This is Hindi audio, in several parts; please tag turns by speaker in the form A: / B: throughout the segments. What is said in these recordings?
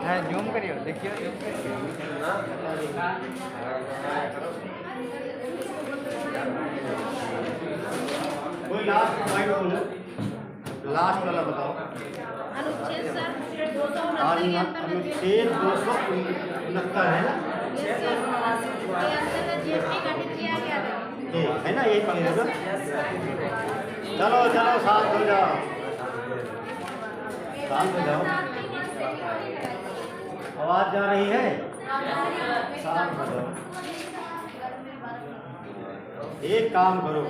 A: हाँ जूम करियो, देखियो जूम करियो।
B: कोई लास्ट पॉइंट बोलो, लास्ट वाला बताओ।
C: अनुच्छेद सर 269
B: अनुच्छेद 269 है ना,
C: जीएसटी गठित किया गया
B: है ना, यही पढ़ेगा ना। चलो चलो शांत हो जाओ, शांत हो जाओ, आवाज जा रही है, शांत हो जाओ। एक काम करो,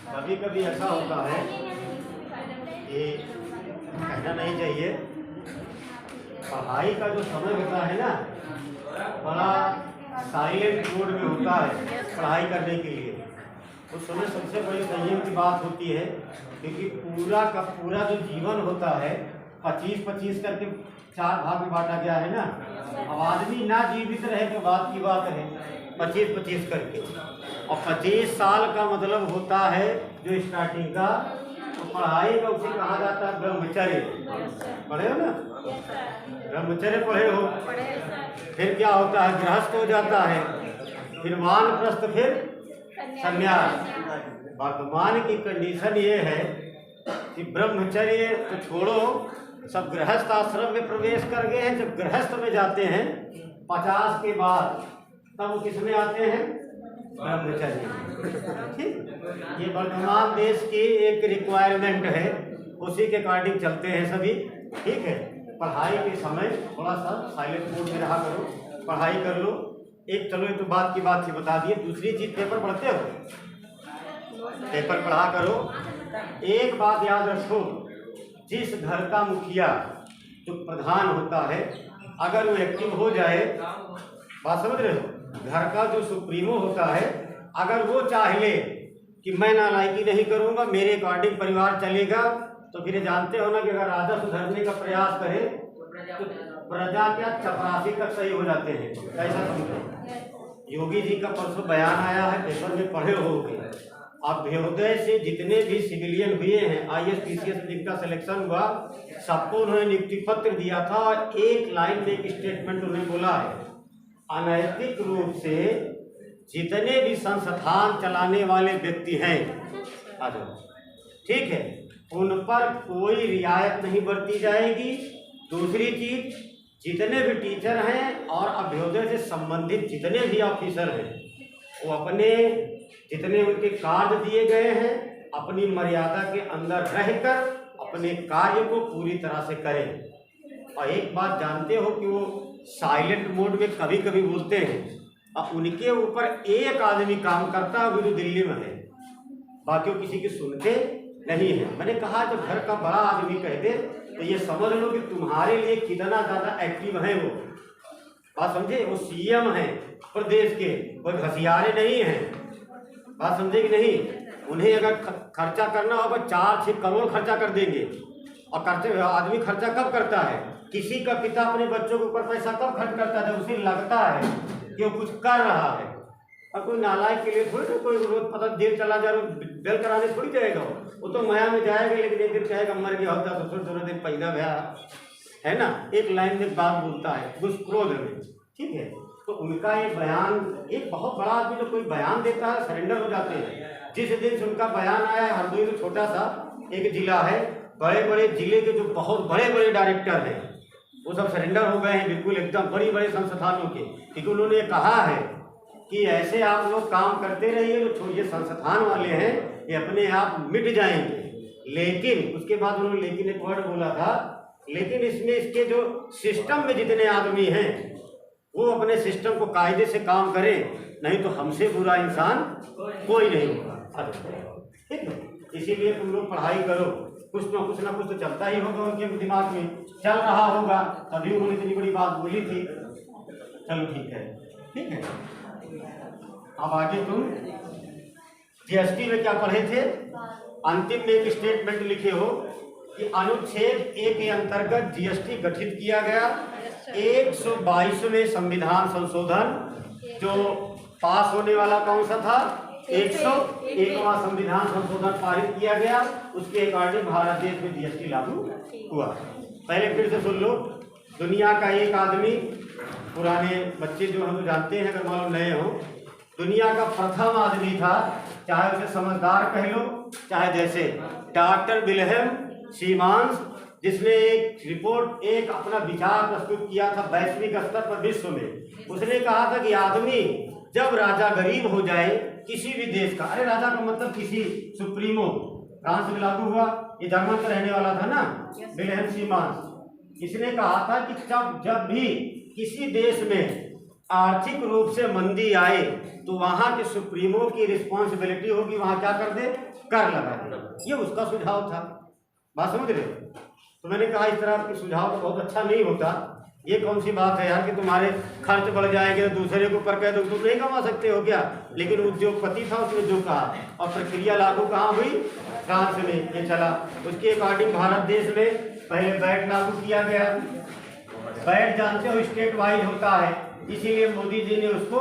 B: कभी कभी ऐसा होता है कि कहना नहीं चाहिए, पढ़ाई का जो समय होता है ना बड़ा साइलेंट मोड में होता है पढ़ाई करने के लिए। उस समय सबसे बड़ी संयम की बात होती है, क्योंकि पूरा का पूरा जो जीवन होता है 25-25 करके 4 भाग में बांटा गया है ना। अब आदमी ना जीवित रहे तो बात की बात है, 25-25 करके, और 25 साल का मतलब होता है जो स्टार्टिंग का। तो पढ़ाई का उसे कहा जाता है ब्रह्मचर्य। पढ़े हो ना, ब्रह्मचर्य पढ़े हो। फिर क्या होता है, गृहस्थ हो जाता है, फिर वानप्रस्थ, फिर संन्यास। वर्तमान की कंडीशन ये है कि ब्रह्मचर्य तो छोड़ो, सब गृहस्थ आश्रम में प्रवेश कर गए हैं। जब गृहस्थ में जाते हैं 50 के बाद, तब वो किस में आते हैं, ब्रह्मचर्य। ठीक, ये वर्तमान देश की एक रिक्वायरमेंट है, उसी के अकॉर्डिंग चलते हैं सभी। ठीक है, पढ़ाई के समय थोड़ा सा साइलेंट मोड में रहा करो, पढ़ाई कर लो। एक चलो ये तो बात की बात ही बता दिए। दूसरी चीज, पेपर पढ़ते हो, पेपर पढ़ा करो। एक बात याद रखो, जिस घर का मुखिया जो प्रधान होता है, अगर वो एक्टिव हो जाए, बात समझ रहे हो, घर का जो सुप्रीमो होता है, अगर वो चाह ले कि मैं नालायकी नहीं करूंगा, मेरे अकॉर्डिंग परिवार चलेगा, तो फिर जानते हो ना कि अगर राजा सुधरने का प्रयास करे तो प्रजा क्या चपरासी तक सही हो जाते हैं। ऐसा समझो। योगी जी का परसों बयान आया है, पेपर में पढ़े होंगे। अभ्युदय से जितने भी सिविलियन हुए हैं, IAS PCS में जिनका सिलेक्शन हुआ, सबको उन्होंने नियुक्ति पत्र दिया था। और एक लाइन में एक स्टेटमेंट उन्होंने बोला है, अनैतिक रूप से जितने भी संस्थान चलाने वाले व्यक्ति हैं, ठीक है, उन पर कोई रियायत नहीं बरती जाएगी। दूसरी चीज, जितने भी टीचर हैं और अभ्युदय से संबंधित जितने भी ऑफिसर हैं, वो अपने जितने उनके कार्य दिए गए हैं, अपनी मर्यादा के अंदर रहकर अपने कार्य को पूरी तरह से करें। और एक बात जानते हो कि वो साइलेंट मोड में कभी कभी बोलते हैं, और उनके ऊपर एक आदमी काम करता है, वो जो दिल्ली में है, बाकी वो किसी की सुनते नहीं है। मैंने कहा जब घर का बड़ा आदमी कहते तो ये समझ लो कि तुम्हारे लिए कितना ज़्यादा एक्टिव है वो। बात समझे, वो CM हैं प्रदेश के, कोई घसियारे नहीं हैं। बात समझे कि नहीं। उन्हें अगर खर्चा करना होगा 4-6 करोड़ खर्चा कर देंगे। और खर्चे आदमी खर्चा कब करता है, किसी का पिता अपने बच्चों के ऊपर पैसा कब खर्च करता है, जब उसे लगता है कि वो कुछ कर रहा है। और कोई नालायक के लिए थोड़ी ना कोई रोज पता जेल चला जा, बेल कराने थोड़ी जाएगा। वो तो माया में जाएगा, लेकिन एक दिन कहेगा मर गया होता तो थोड़ा दिन पैदा भया है ना। एक लाइन में बात बोलता है उस क्रोध में। ठीक है, तो उनका एक बयान, एक बहुत बड़ा आदमी जो कोई बयान देता है सरेंडर हो जाते हैं। जिस दिन से उनका बयान आया है, हरदोई तो छोटा सा एक जिला है, बड़े बड़े जिले के जो बहुत बड़े बड़े डायरेक्टर हैं वो सब सरेंडर हो गए हैं, बिल्कुल एकदम बड़ी बड़े संस्थानों के। क्योंकि उन्होंने कहा है कि ऐसे आप लोग काम करते रहिए, जो ये संस्थान वाले हैं ये अपने आप मिट जाएंगे। लेकिन उसके बाद उन्होंने लेकिन एक वर्ड बोला था, लेकिन इसमें इसके जो सिस्टम में जितने आदमी हैं वो अपने सिस्टम को कायदे से काम करें, नहीं तो हमसे बुरा इंसान कोई नहीं होगा। ठीक है, इसीलिए तुम लोग पढ़ाई करो, कुछ ना कुछ तो चलता ही होगा, उनके दिमाग में चल रहा होगा, तभी उन्होंने इतनी बड़ी बात बोली थी। चलो ठीक है, ठीक है। अब आगे तुम GST में क्या पढ़े थे, अंतिम में एक स्टेटमेंट लिखे हो कि अनुच्छेद 1 के अंतर्गत GST गठित किया गया। 122वें संविधान संशोधन जो पास होने वाला कौन सा था, 101वां संविधान संशोधन पारित किया गया, उसके अकॉर्डिंग भारत देश में जीएसटी लागू हुआ। पहले फिर से सुन लो, दुनिया का एक आदमी, पुराने बच्चे जो हम जानते हैं, अगर मालूम नए हो, दुनिया का प्रथम आदमी था, चाहे उसे समझदार कह लो, चाहे जैसे डॉक्टर विल्हेम सीमांस, जिसने एक रिपोर्ट, एक अपना विचार प्रस्तुत किया था वैश्विक स्तर पर, विश्व में। उसने कहा था कि आदमी जब राजा गरीब हो जाए किसी भी देश का, अरे राजा का मतलब किसी सुप्रीमो, फ्रांस में लागू हुआ, ये जर्मन का रहने वाला था ना, विल्हेम सीमांस। इसने कहा था कि जब भी किसी देश में आर्थिक रूप से मंदी आए तो वहां के सुप्रीमो की रिस्पॉन्सिबिलिटी होगी, वहां क्या कर दे, कर लगा दे। ये उसका सुझाव था, बात समझ रहे हो? तो मैंने कहा इस तरह के सुझाव तो बहुत अच्छा नहीं होता, ये कौन सी बात है यार कि तुम्हारे खर्च बढ़ जाएंगे तो दूसरे के ऊपर कह दो तुम नहीं कमा सकते हो क्या। लेकिन उद्योगपति था, उसने जो कहा, और प्रक्रिया लागू कहाँ हुई, फ्रांस में ये चला। उसके अकॉर्डिंग भारत देश में पहले वैट लागू किया गया। वैट जानते हो स्टेट वाइज होता है, इसीलिए मोदी जी ने उसको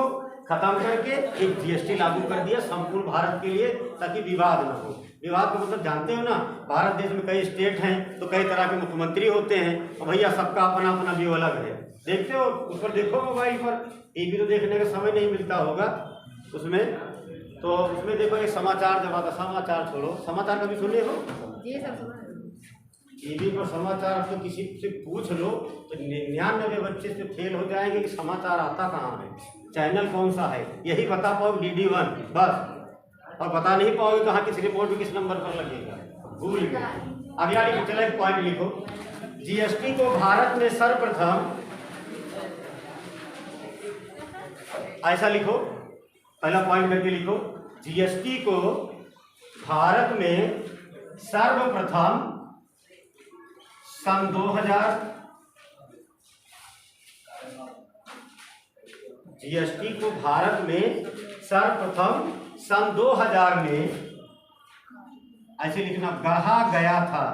B: खत्म करके एक जीएसटी लागू कर दिया संपूर्ण भारत के लिए, ताकि विवाद न हो। विवाद का मतलब जानते हो ना, भारत देश में कई स्टेट हैं तो कई तरह के मुख्यमंत्री होते हैं, और भैया सबका अपना अपना व्यू अलग है। देखते हो, उस पर देखो मोबाइल पर, टीवी तो देखने का समय नहीं मिलता होगा उसमें, तो उसमें देखो एक समाचार जब आता, समाचार छोड़ो, समाचार कभी सुने हो? टीवी पर समाचार तो किसी से पूछ लो तो 99 बच्चे से फेल हो जाएंगे कि समाचार आता कहाँ है, चैनल कौन सा है, यही बता पाओ DD1 बस, और बता नहीं पाओगे कहाँ किस रिपोर्ट में किस नंबर पर लगेगा, भूल गए। अगला लिखो, चलो एक पॉइंट लिखो, जीएसटी को भारत में सर्वप्रथम, ऐसा लिखो, पहला पॉइंट करके लिखो, जीएसटी को भारत में सर्वप्रथम सन 2000, जीएसटी को भारत में सर्वप्रथम सन 2000 में, ऐसे लिखना, गढ़ा गया था।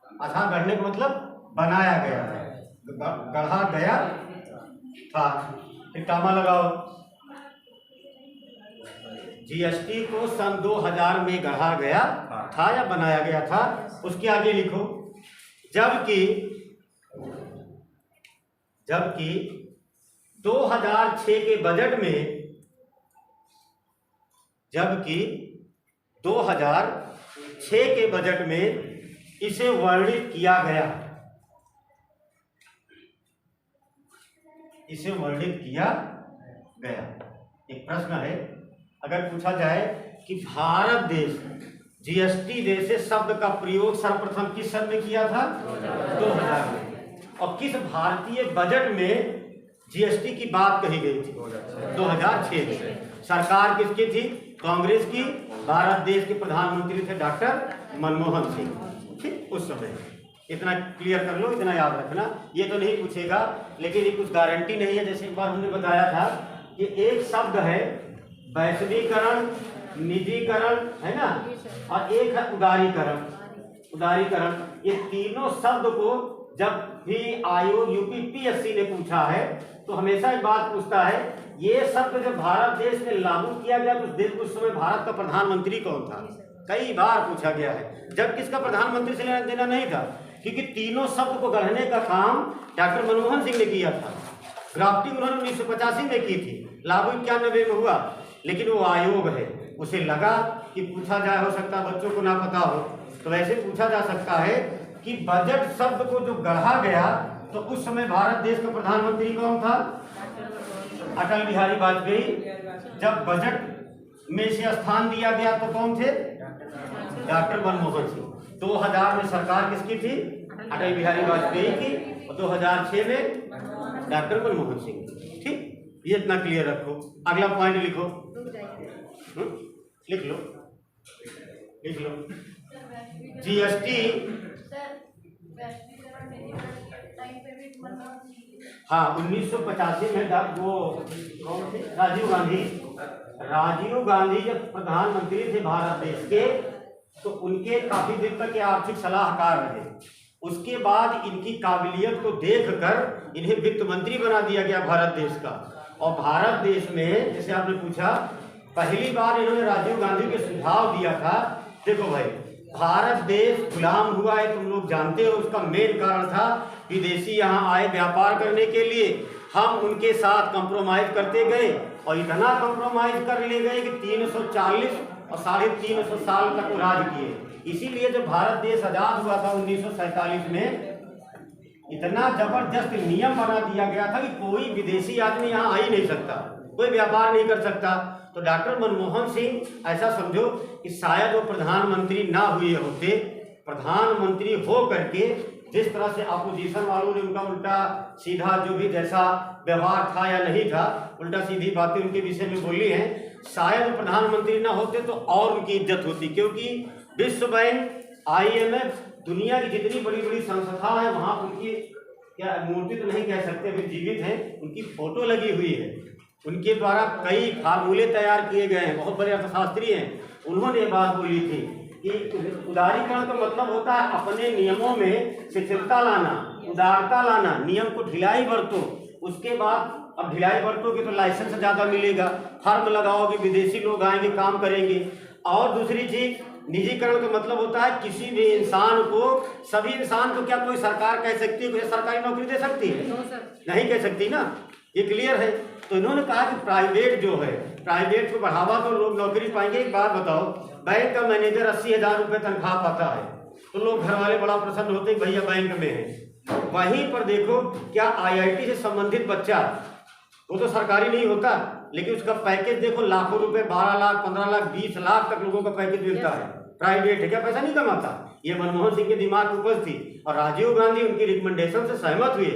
B: अच्छा, गढ़ने का मतलब बनाया गया था, गढ़ा गया था, एक टामा लगाओ। जीएसटी को सन 2000 में गढ़ा गया था या बनाया गया था। उसके आगे लिखो, जबकि 2006 के बजट में, जबकि 2006 के बजट में इसे वर्णित किया गया, इसे वर्णित किया गया। एक प्रश्न है, अगर पूछा जाए कि भारत देश जीएसटी जैसे शब्द का प्रयोग सर्वप्रथम किस सन में किया था, 2000 में, और किस भारतीय बजट में जीएसटी की बात कही गई थी, 2006 में। सरकार किसकी थी, कांग्रेस की, भारत देश के प्रधानमंत्री थे डॉक्टर मनमोहन सिंह, ठीक, उस समय। इतना क्लियर कर लो, इतना याद रखना। ये तो नहीं पूछेगा, लेकिन ये कुछ गारंटी नहीं है। जैसे एक बार हमने बताया था कि एक शब्द है वैश्वीकरण, निजीकरण, है ना, और एक है उदारीकरण। उदारीकरण, ये तीनों शब्द को जब भी आयोग यूपीपीएससी ने पूछा है तो हमेशा एक बात पूछता है, ये शब्द जब भारत देश में लागू किया गया तो उस समय भारत का प्रधानमंत्री कौन था, कई बार पूछा गया है, जब किसका प्रधानमंत्री से लेना देना नहीं था, क्योंकि तीनों शब्द को गढ़ने का काम डॉक्टर मनमोहन सिंह ने किया था। ड्राफ्टिंग उन्होंने 1985 में की थी, लागू 91 में हुआ, लेकिन वो आयोग है, उसे लगा कि पूछा जाए, हो सकता है बच्चों को ना पता हो, तो वैसे पूछा जा सकता है कि बजट शब्द को जो गढ़ा गया तो उस समय भारत देश का प्रधानमंत्री कौन था, अटल बिहारी वाजपेयी। जब बजट में से स्थान दिया गया तो कौन थे, डॉक्टर मनमोहन सिंह। 2000 में सरकार किसकी थी, अटल बिहारी वाजपेयी की, और 2006 में डॉक्टर मनमोहन सिंह। ठीक, ये इतना क्लियर रखो। अगला पॉइंट लिखो, लिख लो, लिख लो। जीएसटी, हाँ, 1985 में वो कौन थे, राजीव गांधी जब प्रधानमंत्री थे भारत देश के, तो उनके काफी दिन तक आर्थिक सलाहकार रहे। उसके बाद इनकी काबिलियत को देखकर इन्हें वित्त मंत्री बना दिया गया भारत देश का। और भारत देश में, जैसे आपने पूछा पहली बार इन्होंने राजीव गांधी के सुझाव दिया था। देखो भाई, भारत देश गुलाम हुआ है, तुम लोग जानते हो। उसका मेन कारण था विदेशी यहाँ आए व्यापार करने के लिए, हम उनके साथ कंप्रोमाइज करते गए और इतना कंप्रोमाइज कर ले गए कि 340 और 350 साल तक वो राज किए। इसीलिए जब भारत देश आजाद हुआ था 1947 में, इतना जबरदस्त नियम बना दिया गया था कि कोई विदेशी आदमी यहाँ आ ही नहीं सकता, कोई व्यापार नहीं कर सकता। तो डॉक्टर मनमोहन सिंह ऐसा समझो कि शायद वो प्रधानमंत्री ना हुए होते, प्रधानमंत्री हो करके जिस तरह से अपोजिशन वालों ने उनका उल्टा सीधा जो भी जैसा व्यवहार था या नहीं था, उल्टा सीधी बातें उनके विषय में बोली हैं, शायद प्रधानमंत्री ना होते तो और उनकी इज्जत होती। क्योंकि विश्व बैंक, IMF, दुनिया की जितनी बड़ी बड़ी संस्था है वहाँ उनकी क्या मूर्ति तो नहीं कह सकते, अभी जीवित हैं, उनकी फोटो लगी हुई है। उनके द्वारा कई फार्मूले तैयार किए गए हैं, बहुत बड़े अर्थशास्त्री हैं। उन्होंने ये बात बोली थी कि उदारीकरण का मतलब होता है अपने नियमों में शिथिलता लाना, उदारता लाना, नियम को ढिलाई बरतो। उसके बाद अब ढिलाई बरतोगे तो लाइसेंस ज़्यादा मिलेगा, फर्म लगाओगे, विदेशी लोग आएंगे, काम करेंगे। और दूसरी चीज, निजीकरण का मतलब होता है किसी भी इंसान को, सभी इंसान को क्या कोई सरकार कह सकती है, कोई सरकारी नौकरी दे सकती है? नहीं कह सकती ना, ये क्लियर है। तो इन्होंने कहा कि प्राइवेट जो है, प्राइवेट को बढ़ावा तो लोग नौकरी पाएंगे। एक बात बताओ, बैंक का मैनेजर 80,000 रुपये तनख्वाह पाता है तो लोग घर वाले बड़ा प्रसन्न होते हैं, भैया बैंक में है। वहीं पर देखो, क्या IIT से संबंधित बच्चा, वो तो सरकारी नहीं होता, लेकिन उसका पैकेज देखो, लाखों रुपए, 12 लाख, 15 लाख, 20 लाख तक लोगों का पैकेज मिलता है। प्राइवेट है, क्या पैसा नहीं कमाता? ये मनमोहन सिंह के दिमाग में उपज थी और राजीव गांधी उनकी रिकमेंडेशन से सहमत हुए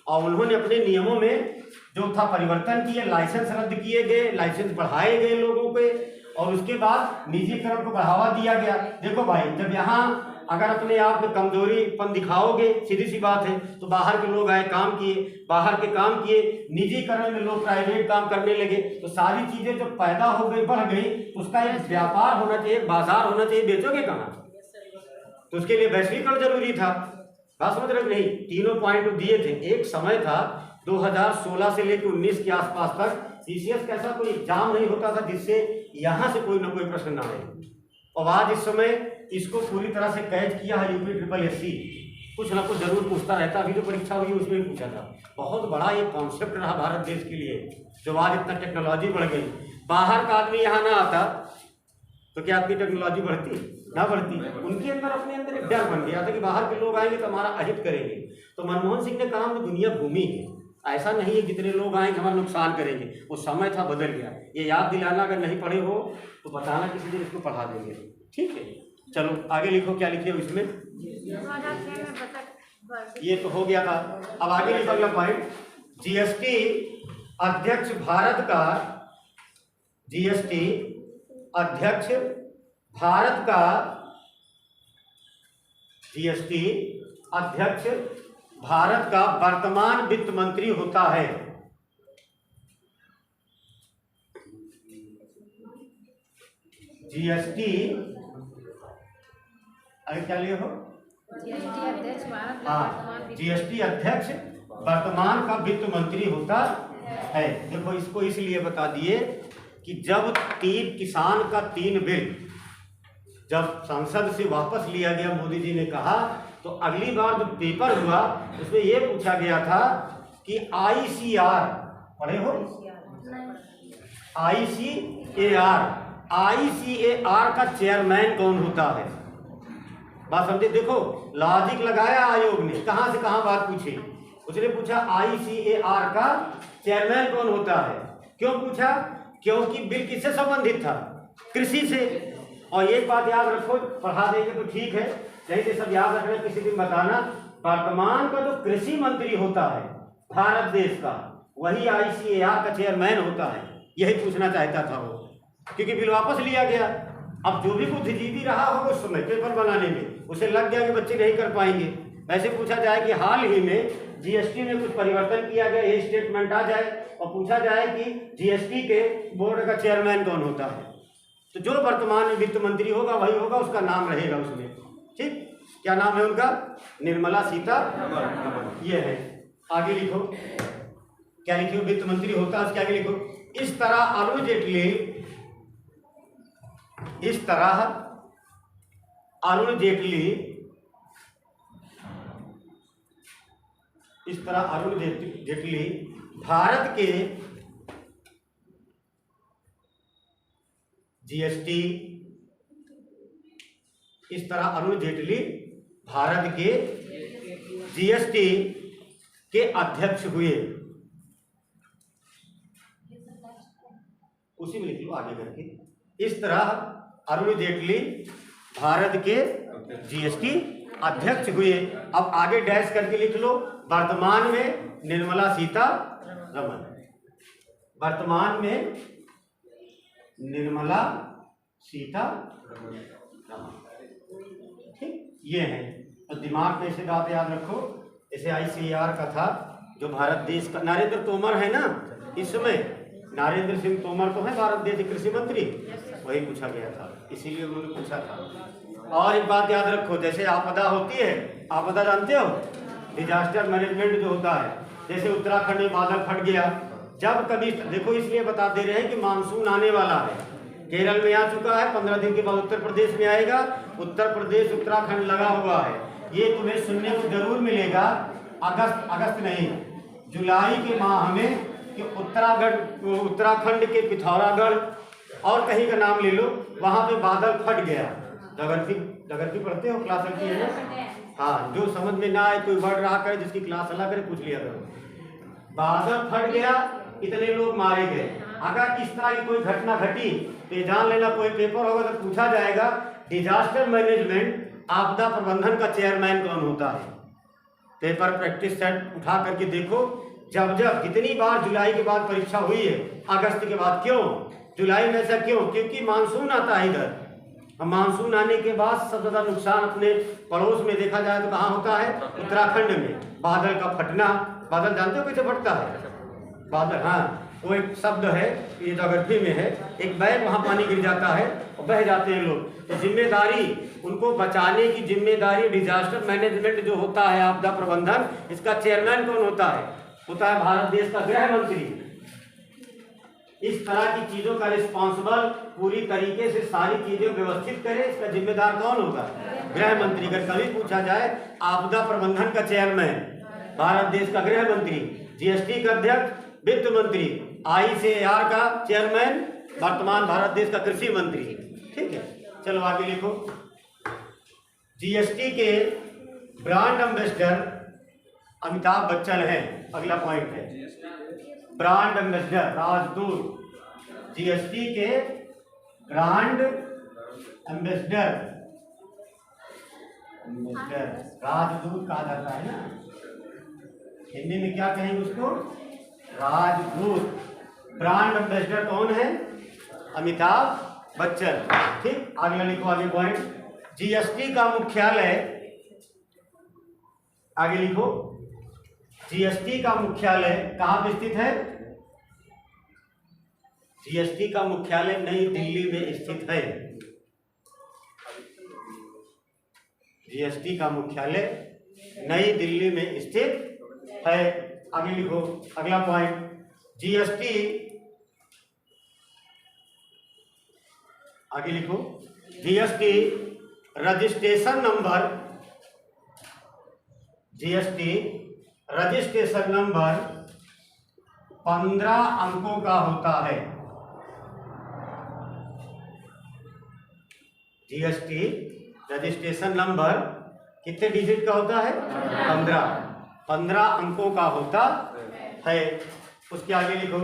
B: और उन्होंने अपने नियमों में जो था परिवर्तन किए, लाइसेंस रद्द किए गए, लाइसेंस बढ़ाए गए लोगों पे, और उसके बाद निजीकरण को बढ़ावा दिया गया। देखो भाई, जब यहाँ अगर अपने आप में कमजोरीपन दिखाओगे, सीधी सी बात है, तो बाहर के लोग आए, काम किए, बाहर के काम किए, निजीकरण में लोग प्राइवेट काम करने लगे, तो सारी चीजें जब पैदा हो गई, बढ़ गई, उसका एक व्यापार होना चाहिए, बाजार होना चाहिए, बेचोगे कहाँ? तो उसके लिए वैश्वीकरण जरूरी था। बात समझ रहे नहीं? तीनों पॉइंट दिए थे। एक समय था 2016 से लेकर 19 के आसपास तक CCS का ऐसा कोई एग्जाम नहीं होता था जिससे यहाँ से कोई ना कोई प्रश्न ना आए, और आज इस समय इसको पूरी तरह से कैच किया है UPSSC, कुछ ना कुछ जरूर पूछता रहता। अभी जो परीक्षा हुई उसमें भी पूछा था। बहुत बड़ा ये कॉन्सेप्ट रहा भारत देश के लिए, जो आज इतना टेक्नोलॉजी बढ़ गई। बाहर का आदमी यहाँ ना आता तो क्या आपकी टेक्नोलॉजी बढ़ती? ना बढ़ती। उनके अंदर, अपने अंदर एक डर बन गया था कि बाहर के लोग आएंगे तो हमारा अहित करेंगे। तो मनमोहन सिंह ने कहा हम दुनिया घूमी है, ऐसा नहीं है जितने लोग आएंगे हमारा नुकसान करेंगे। वो समय था, बदल गया। ये याद दिलाना, अगर नहीं पढ़े हो तो बताना, किसी दिन इसको पढ़ा देंगे। ठीक है, चलो आगे लिखो, क्या लिखे हो इसमें? ये तो हो गया था। अब आगे लिखो अगला पॉइंट, GST अध्यक्ष भारत का, GST अध्यक्ष भारत का, GST अध्यक्ष भारत का वर्तमान वित्त मंत्री होता है। GST, अरे क्या लिए हो?
C: GST अध्यक्ष भारत,
B: हाँ, GST अध्यक्ष वर्तमान का वित्त मंत्री होता है। देखो, इसको इसलिए बता दिए कि जब 3 किसान का 3 बिल जब संसद से वापस लिया गया, मोदी जी ने कहा, तो अगली बार जो पेपर हुआ उसमें ये पूछा गया था कि ICAR पढ़े हो? ICAR का चेयरमैन कौन होता है? बात समझे? देखो, लॉजिक लगाया आयोग ने, कहां से कहां बात पूछी। उसने पूछा ICAR का चेयरमैन कौन होता है। क्यों पूछा? क्योंकि बिल किससे संबंधित था? कृषि से। और एक बात याद रखो, पढ़ा देंगे तो ठीक है, नहीं तो सब याद रखना, किसी दिन बताना। वर्तमान का जो कृषि मंत्री होता है भारत देश का, वही ICAR का चेयरमैन होता है। यही पूछना चाहता था वो, क्योंकि बिल वापस लिया गया। अब जो भी बुद्धिजीवी रहा होगा उस समय पेपर बनाने में, उसे लग गया कि बच्चे नहीं कर पाएंगे। वैसे पूछा जाए कि हाल ही में GST में कुछ परिवर्तन किया गया, ये स्टेटमेंट आ जाए और पूछा जाए कि GST के बोर्ड का चेयरमैन कौन होता है, तो जो वर्तमान में वित्त मंत्री होगा वही होगा, उसका नाम रहेगा उसमें। ठीक, क्या नाम है उनका? निर्मला सीतारमण। ये है। आगे लिखो, क्या लिखो? वित्त मंत्री होता है, उसके आगे लिखो, इस तरह अरुण जेटली इस तरह अरुण जेटली भारत के जीएसटी इस तरह अरुण जेटली भारत के जीएसटी के अध्यक्ष हुए। उसी में लिख लो आगे करके। इस तरह अरुण जेटली भारत के जीएसटी अध्यक्ष हुए। अब आगे डैश करके लिख लो वर्तमान में निर्मला सीतारमण। वर्तमान में निर्मला सीतारमण, ठीक, ये है। तो दिमाग में ऐसे बात याद रखो। जैसे ICAR का था जो भारत देश का, नरेंद्र तोमर है ना इस समय, नरेंद्र सिंह तोमर तो है भारत देश के कृषि मंत्री, वही पूछा गया था, इसीलिए उन्होंने पूछा था। और एक बात याद रखो, जैसे आपदा होती है, आपदा जानते हो, डिजास्टर मैनेजमेंट जो होता है, जैसे उत्तराखंड में बादल फट गया, जब कभी देखो, इसलिए बता दे रहे हैं कि मानसून आने वाला है। केरल में आ चुका है, 15 दिन के बाद उत्तर प्रदेश में आएगा। उत्तर प्रदेश उत्तराखंड लगा हुआ है, ये तुम्हें सुनने को जरूर मिलेगा। अगस्त नहीं, जुलाई के माह में कि उत्तराखंड के पिथौरागढ़ और कहीं का नाम ले लो, वहां पे बादल फट गया। जगरती पढ़ते हो, क्लास चलती है ना? हाँ, जो समझ में ना आए, कोई वर्ड रहा करे, जिसकी क्लास अलग करे, पूछ लिया करो। बादल फट गया, इतने लोग मारे गए। अगर इस तरह की कोई घटना घटी तो जान लेना, कोई पेपर होगा तो पूछा जाएगा डिजास्टर मैनेजमेंट, आपदा प्रबंधन का चेयरमैन कौन होता है। पेपर प्रैक्टिस सेट उठा करके देखो, जब कितनी बार जुलाई के बाद परीक्षा हुई है, अगस्त के बाद क्यों, जुलाई में ऐसा क्यों? क्योंकि मानसून आता है इधर। मानसून आने के बाद सबसे ज्यादा नुकसान अपने पड़ोस में देखा जाए तो कहाँ होता है? उत्तराखंड में। बादल का फटना, बादल जानते हो कैसे फटता है बादल? हाँ, वो एक शब्द है, ये ज्योग्राफी में है, एक बैग वहाँ पानी गिर जाता है और बह जाते हैं लोग। तो जिम्मेदारी, उनको बचाने की जिम्मेदारी डिजास्टर मैनेजमेंट जो होता है, आपदा प्रबंधन, इसका चेयरमैन कौन होता है? होता है भारत देश का गृह मंत्री। इस तरह की चीजों का रिस्पॉन्सिबल, पूरी तरीके से सारी चीजें व्यवस्थित करे, इसका जिम्मेदार कौन होगा? गृह मंत्री। अगर कभी पूछा जाए आपदा प्रबंधन का चेयरमैन, भारत देश का गृह मंत्री, जीएसटी का अध्यक्ष वित्त मंत्री, ICAR का चेयरमैन वर्तमान भारत देश का कृषि मंत्री। ठीक है, चलो आगे लिखो। जीएसटी के ब्रांड एम्बेसडर अमिताभ बच्चन है। अगला पॉइंट है ब्रांड एम्बेसडर, राजदूत। जीएसटी के ब्रांड एम्बेसडर, राजदूत कहा जाता है ना, हिंदी में क्या कहेंगे उसको? राजदूत। ब्रांड एम्बेसडर कौन है? अमिताभ बच्चन। ठीक, आगे लिखो, आगे पॉइंट। जीएसटी का मुख्यालय, आगे लिखो, जीएसटी का मुख्यालय कहाँ पे स्थित है? जीएसटी का मुख्यालय नई दिल्ली में स्थित है। जीएसटी का मुख्यालय नई दिल्ली में स्थित है। आगे लिखो, अगला पॉइंट। जीएसटी, आगे लिखो, GST registration number, GST registration number 15 अंकों का होता है। जीएसटी रजिस्ट्रेशन नंबर कितने डिजिट का होता है? 15 अंकों का होता है। उसके आगे लिखो,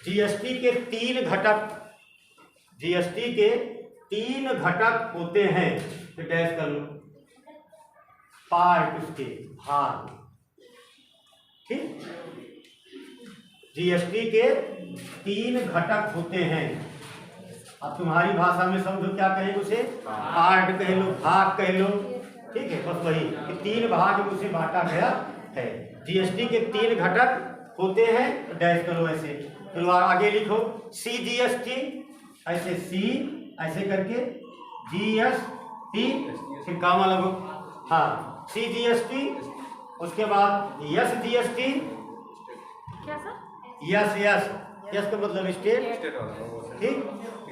B: जीएसटी के 3 घटक, जीएसटी के 3 घटक होते हैं। तो डैश कर लो, पार्ट, उसके भाग। ठीक, जीएसटी के 3 घटक होते हैं। अब तुम्हारी भाषा में समझो क्या कहेंगे उसे? पार्ट कह लो, भाग कह लो। ठीक है, बस वही कि 3 भाग में उसे बांटा गया है। जीएसटी के 3 घटक होते हैं। डैश करो ऐसे। फिर आगे लिखो, CGST, ऐसे C ऐसे करके, GST, फिर काम लगो। हाँ, CGST, उसके बाद SGST,
C: क्या सर?
B: यस का मतलब स्टेट। ठीक,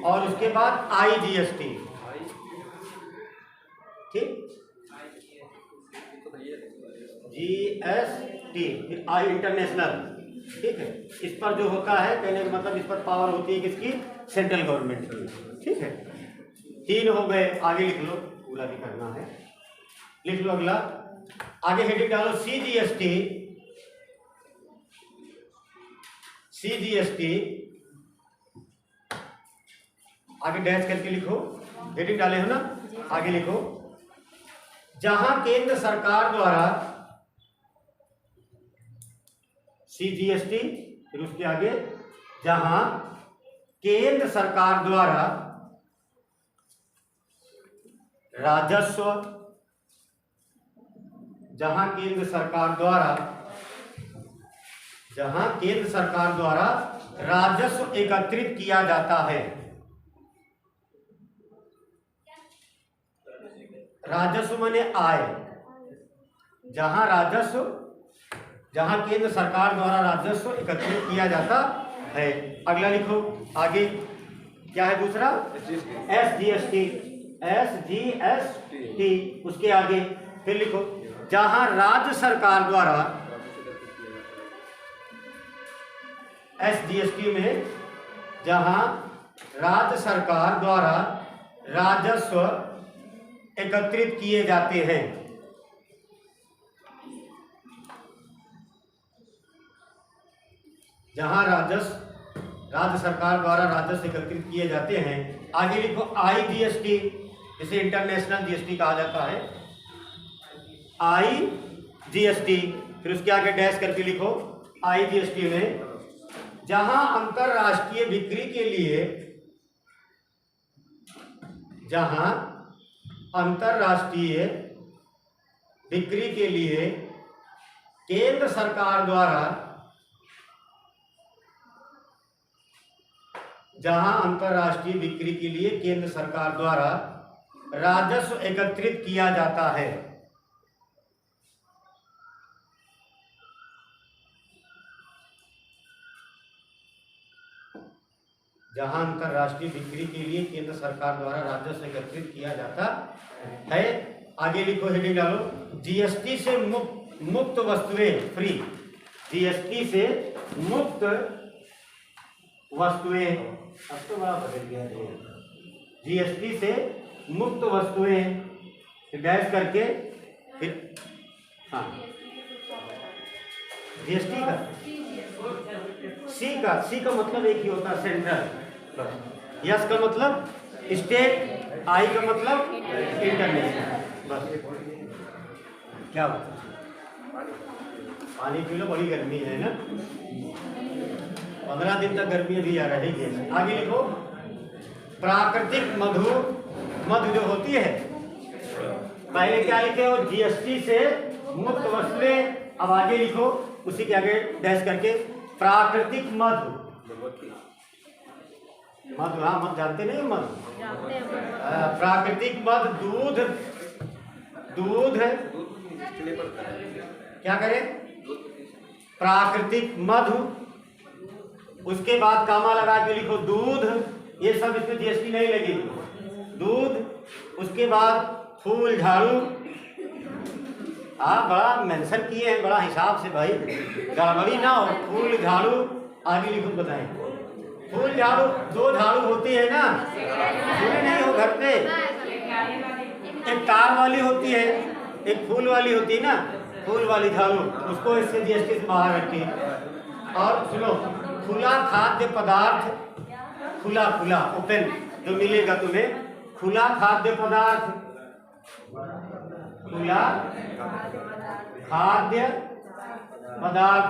B: और उसके बाद IGST, ठीक, GST, फिर I इंटरनेशनल, ठीक है। इस पर जो होता है, कहने का मतलब इस पर पावर होती है किसकी? सेंट्रल गवर्नमेंट की, ठीक है। 3 हो गए, आगे लिख लो, पूरा भी करना है, लिख लो अगला। आगे हेडिंग डालो CGST, आगे डैश करके लिखो, हेडिंग डाले हो ना, आगे लिखो, जहां केंद्र सरकार द्वारा CGST, फिर उसके आगे जहां केंद्र सरकार द्वारा राजस्व, जहां केंद्र सरकार द्वारा राजस्व एकत्रित किया जाता है, राजस्व माने आय, जहां केंद्र सरकार द्वारा राजस्व एकत्रित किया जाता है। अगला लिखो, आगे क्या है दूसरा? SGST, उसके आगे फिर लिखो, जहां राज्य सरकार द्वारा, SGST में जहां राज्य सरकार द्वारा राजस्व एकत्रित किए जाते हैं, जहां राज्य सरकार द्वारा राजस्व एकत्रित किए जाते हैं। आगे लिखो IGST, इसे इंटरनेशनल GST कहा जाता है, IGST, फिर उसके आगे डैश करके लिखो, IGST में जहां अंतरराष्ट्रीय बिक्री के लिए, जहां अंतरराष्ट्रीय बिक्री के लिए केंद्र सरकार द्वारा, जहां अंतरराष्ट्रीय बिक्री के लिए केंद्र सरकार द्वारा राजस्व एकत्रित किया जाता है, जहां अंतरराष्ट्रीय बिक्री के लिए केंद्र सरकार द्वारा राजस्व एकत्रित किया जाता है। आगे लिखो, हेडिंग डालो, GST से मुक्त वस्तुएं, फ्री, GST से मुक्त वस्तुएं, अब तो बड़ा बदल गया है, GST से मुक्त वस्तुएं, डैश करके फिर, हाँ, GST का C का मतलब एक ही होता है, सेंट्रल, यस का मतलब स्टेट, आई का मतलब इंटरनेशनल, बस। क्या बात, पानी पी लो, बड़ी गर्मी है ना, 15 दिन तक गर्मी अभी आ रहेगी। आगे लिखो, प्राकृतिक मधु जो होती है, पहले क्या लिखे हो? GST से मुक्त वस्तुएं, अब आगे लिखो उसी के आगे डैश करके, प्राकृतिक मधु, हाँ, मत जानते नहीं मधु, प्राकृतिक मधु, दूध क्या करें? प्राकृतिक मधु, उसके बाद कामा लगा के लिखो दूध, ये सब इसमें GST नहीं लगेगी, दूध। उसके बाद फूल झाड़ू, आप बड़ा मेंशन किए हैं, बड़ा हिसाब से भाई, गड़बड़ी ना हो। फूल झाड़ू, आगे लिखो, बताएं। फूल झाड़ू, 2 झाड़ू होती है ना, सुने नहीं हो घर पे, एक तार वाली होती है, एक फूल वाली होती है ना, फूल वाली झाड़ू, उसको इससे GST से बाहर रखिए। और सुनो, खुला खाद्य पदार्थ, खुला ओपन जो मिलेगा तुम्हें, खुला खाद्य पदार्थ, खुला खाद्य पदार्थ,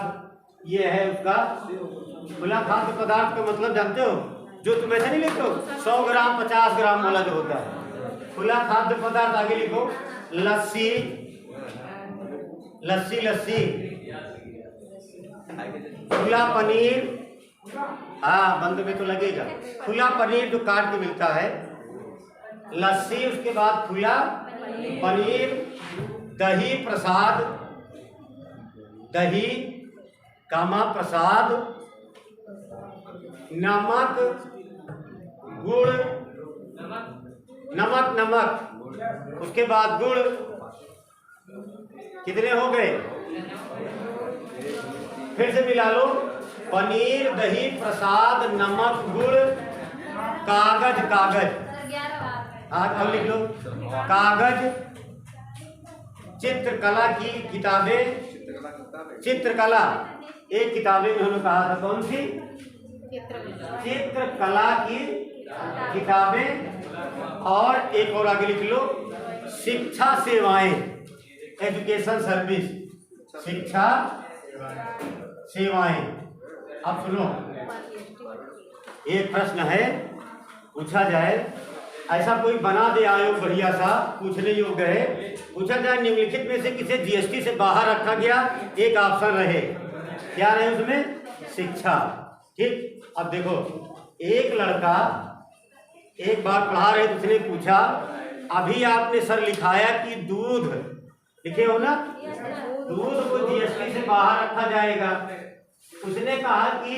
B: ये है उसका खुला खाद्य पदार्थ का मतलब जानते हो? जो तुम ऐसे नहीं लिखते हो 100 ग्राम 50 ग्राम वाला जो होता है खुला खाद्य पदार्थ। आगे लिखो, लस्सी, खुला पनीर, हाँ बंद में तो लगेगा, खुला पनीर जो काट के मिलता है, लस्सी, उसके बाद खुला पनीर, दही प्रसाद, दही कामा प्रसाद, नमक गुड़, नमक नमक, उसके बाद गुड़, कितने हो गए? फिर से मिला लो, पनीर, दही, प्रसाद, नमक, गुड़, कागज, कागज, अब लिख लो, कागज, चित्रकला की किताबें, चित्रकला एक किताबें उन्होंने कहा था, कौन सी? चित्रकला की किताबें। और एक और आगे लिख लो, शिक्षा सेवाएं, एजुकेशन सर्विस, शिक्षा सेवाएं। अब सुनो, एक प्रश्न है, पूछा जाए, ऐसा कोई बना दे आयोग बढ़िया सा, पूछने योग्य है, पूछा जाए निम्नलिखित में से किसे जीएसटी से बाहर रखा गया? एक ऑप्शन रहे, क्या रहे उसमें? शिक्षा। ठीक, अब देखो, एक लड़का एक बार पढ़ा रहे, उसने पूछा, अभी आपने सर लिखाया कि दूध, लिखे हो ना, दूध को जीएसटी से बाहर रखा जाएगा। उसने कहा कि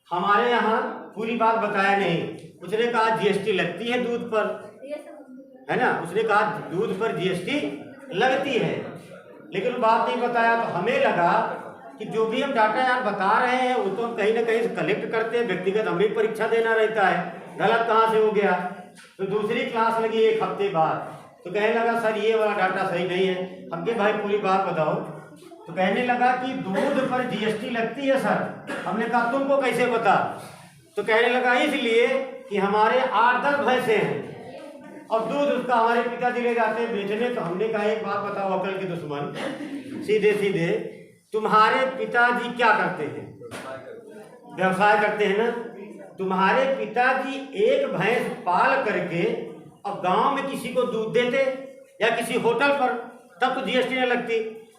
B: हमारे यहाँ पूरी बात बताया नहीं, उसने कहा जीएसटी लगती है दूध पर, है ना, उसने कहा दूध पर जीएसटी लगती है, लेकिन बात नहीं बताया। तो हमें लगा कि जो भी हम डाटा यार बता रहे हैं वो तो हम कहीं ना कहीं से कलेक्ट करते हैं, व्यक्तिगत हमें परीक्षा देना रहता है, गलत कहाँ से हो गया। तो दूसरी क्लास लगी एक हफ्ते बाद, तो कहने लगा सर ये वाला डाटा सही नहीं है। हमके भाई पूरी बात बताओ, तो कहने लगा कि दूध पर जीएसटी लगती है सर। हमने कहा तुमको कैसे पता? तो कहने लगा इसलिए कि हमारे 8-10 भैंसे हैं और दूध उसका हमारे पिताजी ले जाते हैं बेचने। तो हमने कहा एक बात बताओ अकल के दुश्मन, सीधे सीधे, तुम्हारे पिताजी क्या करते हैं? व्यवसाय करते हैं ना। तुम्हारे पिताजी एक भैंस पाल करके और गांव में किसी को दूध देते या किसी होटल पर, तब तो जीएसटी नहीं लगती।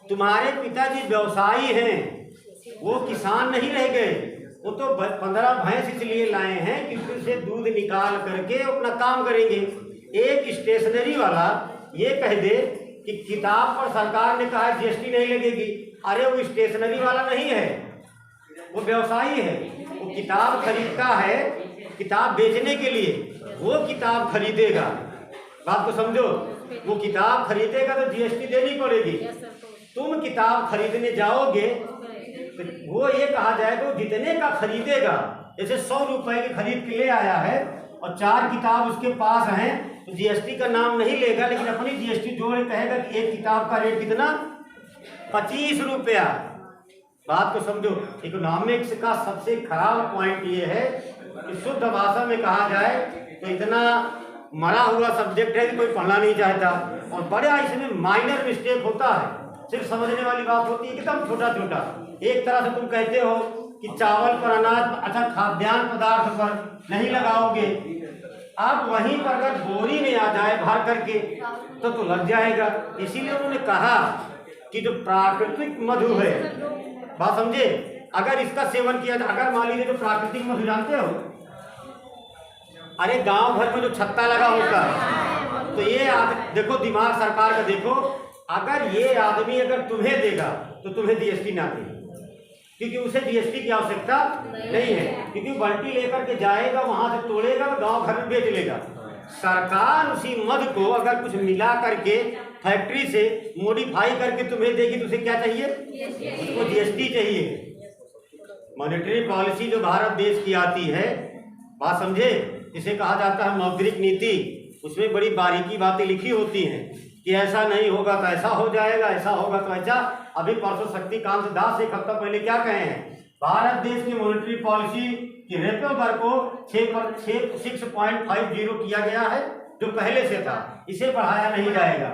B: तुम्हारे पिताजी व्यवसायी हैं, वो किसान नहीं रह गए, वो तो 15 भैंस इसलिए लाए हैं कि उससे दूध निकाल करके अपना काम करेंगे। एक स्टेशनरी वाला ये कह दे कि किताब पर सरकार ने कहा जीएसटी नहीं लगेगी, अरे वो स्टेशनरी वाला नहीं है, वो व्यवसायी है, वो किताब खरीदता है किताब बेचने के लिए, वो किताब खरीदेगा। बात को समझो, वो किताब खरीदेगा तो जीएसटी देनी पड़ेगी। तुम किताब खरीदने जाओगे तो वो ये कहा जाएगा जितने का खरीदेगा, जैसे 100 रुपए की खरीद के ले आया है और 4 किताब उसके पास हैं, तो जीएसटी का नाम नहीं लेगा, लेकिन अपनी जीएसटी जोड़ कहेगा कि एक किताब का रेट कितना? 25 रुपया। बात को समझो। इकोनॉमिक्स का सबसे खराब पॉइंट ये है कि शुद्ध भाषा में कहा जाए तो इतना मरा हुआ सब्जेक्ट है कि कोई पढ़ना नहीं चाहता, और बड़ा इसमें माइनर मिस्टेक होता है, सिर्फ समझने वाली बात होती है एकदम छोटा छोटा। एक तरह से तुम कहते हो कि चावल पर, अनाज, अच्छा खाद्यान्न पदार्थ पर नहीं लगाओगे, अब वहीं पर अगर बोरी में आ जाए भर करके तो लग जाएगा। इसीलिए उन्होंने कहा कि जो प्राकृतिक मधु है, बात समझे, अगर इसका सेवन किया जाए, अगर मान लीजिए जो प्राकृतिक मधु जानते हो, अरे गांव भर में जो छत्ता लगा होता है, तो ये देखो दिमाग सरकार का देखो, अगर ये आदमी अगर तुम्हें देगा तो तुम्हें जीएसटी ना दे, क्योंकि उसे जीएसटी की आवश्यकता नहीं है, क्योंकि बल्टी लेकर के जाएगा, वहां से तोड़ेगा, गांव घर में बेच लेगा। सरकार उसी मध को अगर कुछ मिला करके फैक्ट्री से मॉडिफाई करके तुम्हें देगी तो उसे क्या चाहिए? उसको जीएसटी चाहिए। मॉनेटरी पॉलिसी जो भारत देश की आती है, बात समझे, इसे कहा जाता है मौद्रिक नीति, उसमें बड़ी बारीकी बातें लिखी होती हैं कि ऐसा नहीं होगा तो ऐसा हो जाएगा, ऐसा होगा तो ऐसा। अभी परसों शक्तिकांत दास एक हफ्ता पहले क्या कहे हैं, भारत देश की मॉनेटरी पॉलिसी की रेपो दर को 6.50 किया गया है, जो पहले से था, इसे बढ़ाया नहीं जाएगा,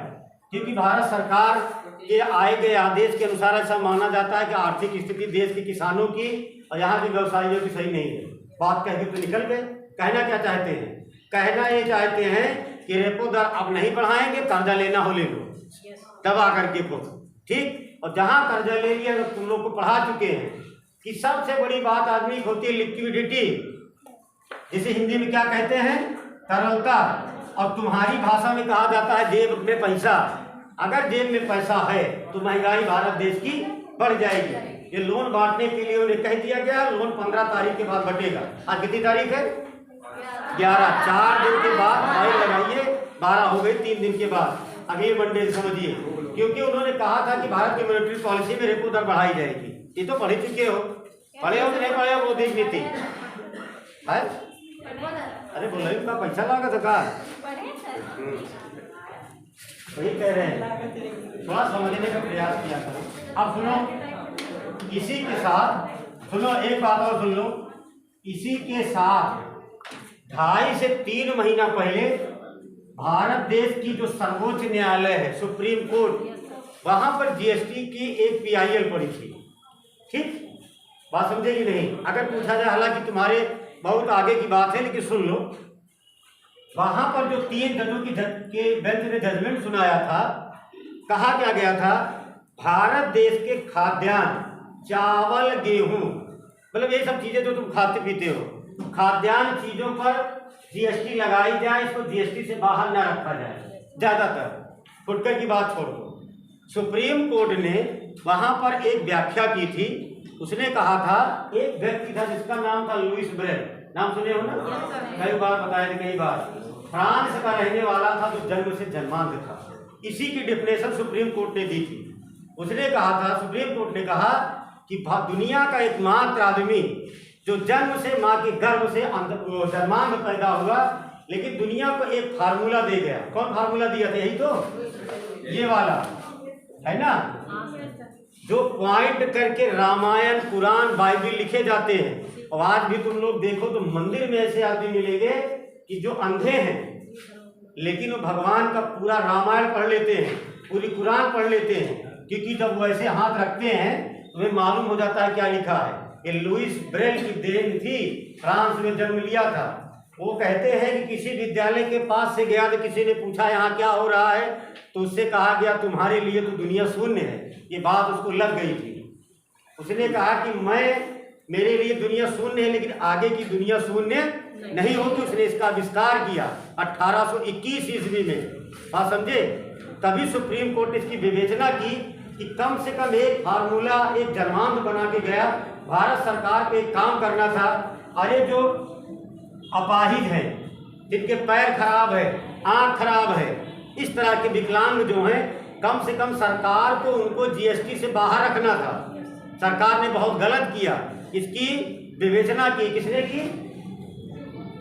B: क्योंकि भारत सरकार के आए गए आदेश के अनुसार ऐसा माना जाता है कि आर्थिक स्थिति देश के किसानों की और यहाँ के व्यवसायियों की सही नहीं है। बात कह के तो निकल गए। कहना क्या चाहते हैं? कहना ये चाहते हैं कि रेपो दर अब नहीं बढ़ाएंगे, कर्जा लेना हो ले लो दबा करके को, ठीक। और जहाँ कर्जा ले लिया तो तुम लोग को पढ़ा चुके हैं कि सबसे बड़ी बात आदमी की होती है लिक्विडिटी, जिसे हिंदी में क्या कहते हैं? तरलता। और तुम्हारी भाषा में कहा जाता है जेब में पैसा। अगर जेब में पैसा है तो महंगाई भारत देश की बढ़ जाएगी। ये लोन बांटने के लिए उन्हें कह दिया गया, लोन 15 तारीख के बाद बटेगा। आज कितनी तारीख है? 11, 4 दिन के बाद फाइन लगाइए, 12 हो गई 3 दिन के बाद, अगले मंडे से समझिए, क्योंकि उन्होंने कहा था कि भारत की मॉनेटरी पॉलिसी में रेपो दर बढ़ाई जाएगी। ये तो पढ़ चुके हो, पढ़े हो कि नहीं पढ़े हो वो देख नीति है। अरे बोले का पैसा लगा था का वही कह रहे हैं, थोड़ा समझने का प्रयास किया करो। अब सुनो, इसी के साथ सुनो एक बात और सुन लो, इसी के साथ 2.5 से 3 महीना पहले भारत देश की जो सर्वोच्च न्यायालय है, सुप्रीम कोर्ट, वहां पर जीएसटी की एक PIL पड़ी थी। ठीक बात समझे कि नहीं? अगर पूछा जाए, हालांकि तुम्हारे बहुत आगे की बात है लेकिन सुन लो, वहां पर जो 3 जजों के बेंच ने जजमेंट सुनाया था, कहा क्या गया था, भारत देश के खाद्यान्न, चावल, गेहूं, मतलब ये सब चीजें जो तुम खाते पीते हो, खाद्यान्न चीजों पर जीएसटी लगाई जाए, इसको जीएसटी से बाहर ना रखा जाए। ज्यादातर फुटकर की बात छोड़ दो, सुप्रीम कोर्ट ने वहां पर एक व्याख्या की थी। उसने कहा था, एक व्यक्ति था जिसका नाम था लुइस ब्रेल, नाम सुने हो ना, कई बार बताया था, कई बार, फ्रांस का रहने वाला था जो जन्म से जन्मांध था। इसी की डिफिनेशन सुप्रीम कोर्ट ने दी थी। उसने कहा था, सुप्रीम कोर्ट ने कहा कि दुनिया का एकमात्र आदमी जो जन्म से माँ के गर्भ से जन्मांध पैदा हुआ, लेकिन दुनिया को एक फार्मूला दे गया। कौन फार्मूला दिया था? यही तो, ये वाला है ना, जो पॉइंट करके रामायण, पुराण, बाइबल लिखे जाते हैं। और आज भी तुम लोग देखो तो मंदिर में ऐसे आदमी मिलेंगे कि जो अंधे हैं, लेकिन वो भगवान का पूरा रामायण पढ़ लेते हैं, पूरी कुरान पढ़ लेते हैं, क्योंकि जब वो ऐसे हाथ रखते हैं तुम्हें मालूम हो जाता है क्या लिखा है। ये लुइस ब्रेल की देन थी, फ्रांस में जन्म लिया था। वो कहते हैं कि किसी विद्यालय के पास से गया तो किसी ने पूछा यहाँ क्या हो रहा है, तो उससे कहा गया तुम्हारे लिए तो दुनिया शून्य है। ये बात उसको लग गई थी। उसने कहा कि मेरे लिए दुनिया शून्य है, लेकिन आगे की दुनिया शून्य नहीं होगी। उसने इसका आविष्कार किया 1821 ईस्वी में। बात समझे? तभी सुप्रीम कोर्ट ने इसकी विवेचना की कि कम से कम एक फार्मूला, एक जन्मांध बना के गया। भारत सरकार को एक काम करना था, अरे जो अपाहिज हैं, जिनके पैर खराब है, आंख खराब है, इस तरह के विकलांग जो हैं, कम से कम सरकार को उनको जीएसटी से बाहर रखना था। सरकार ने बहुत गलत किया। इसकी विवेचना की किसने की?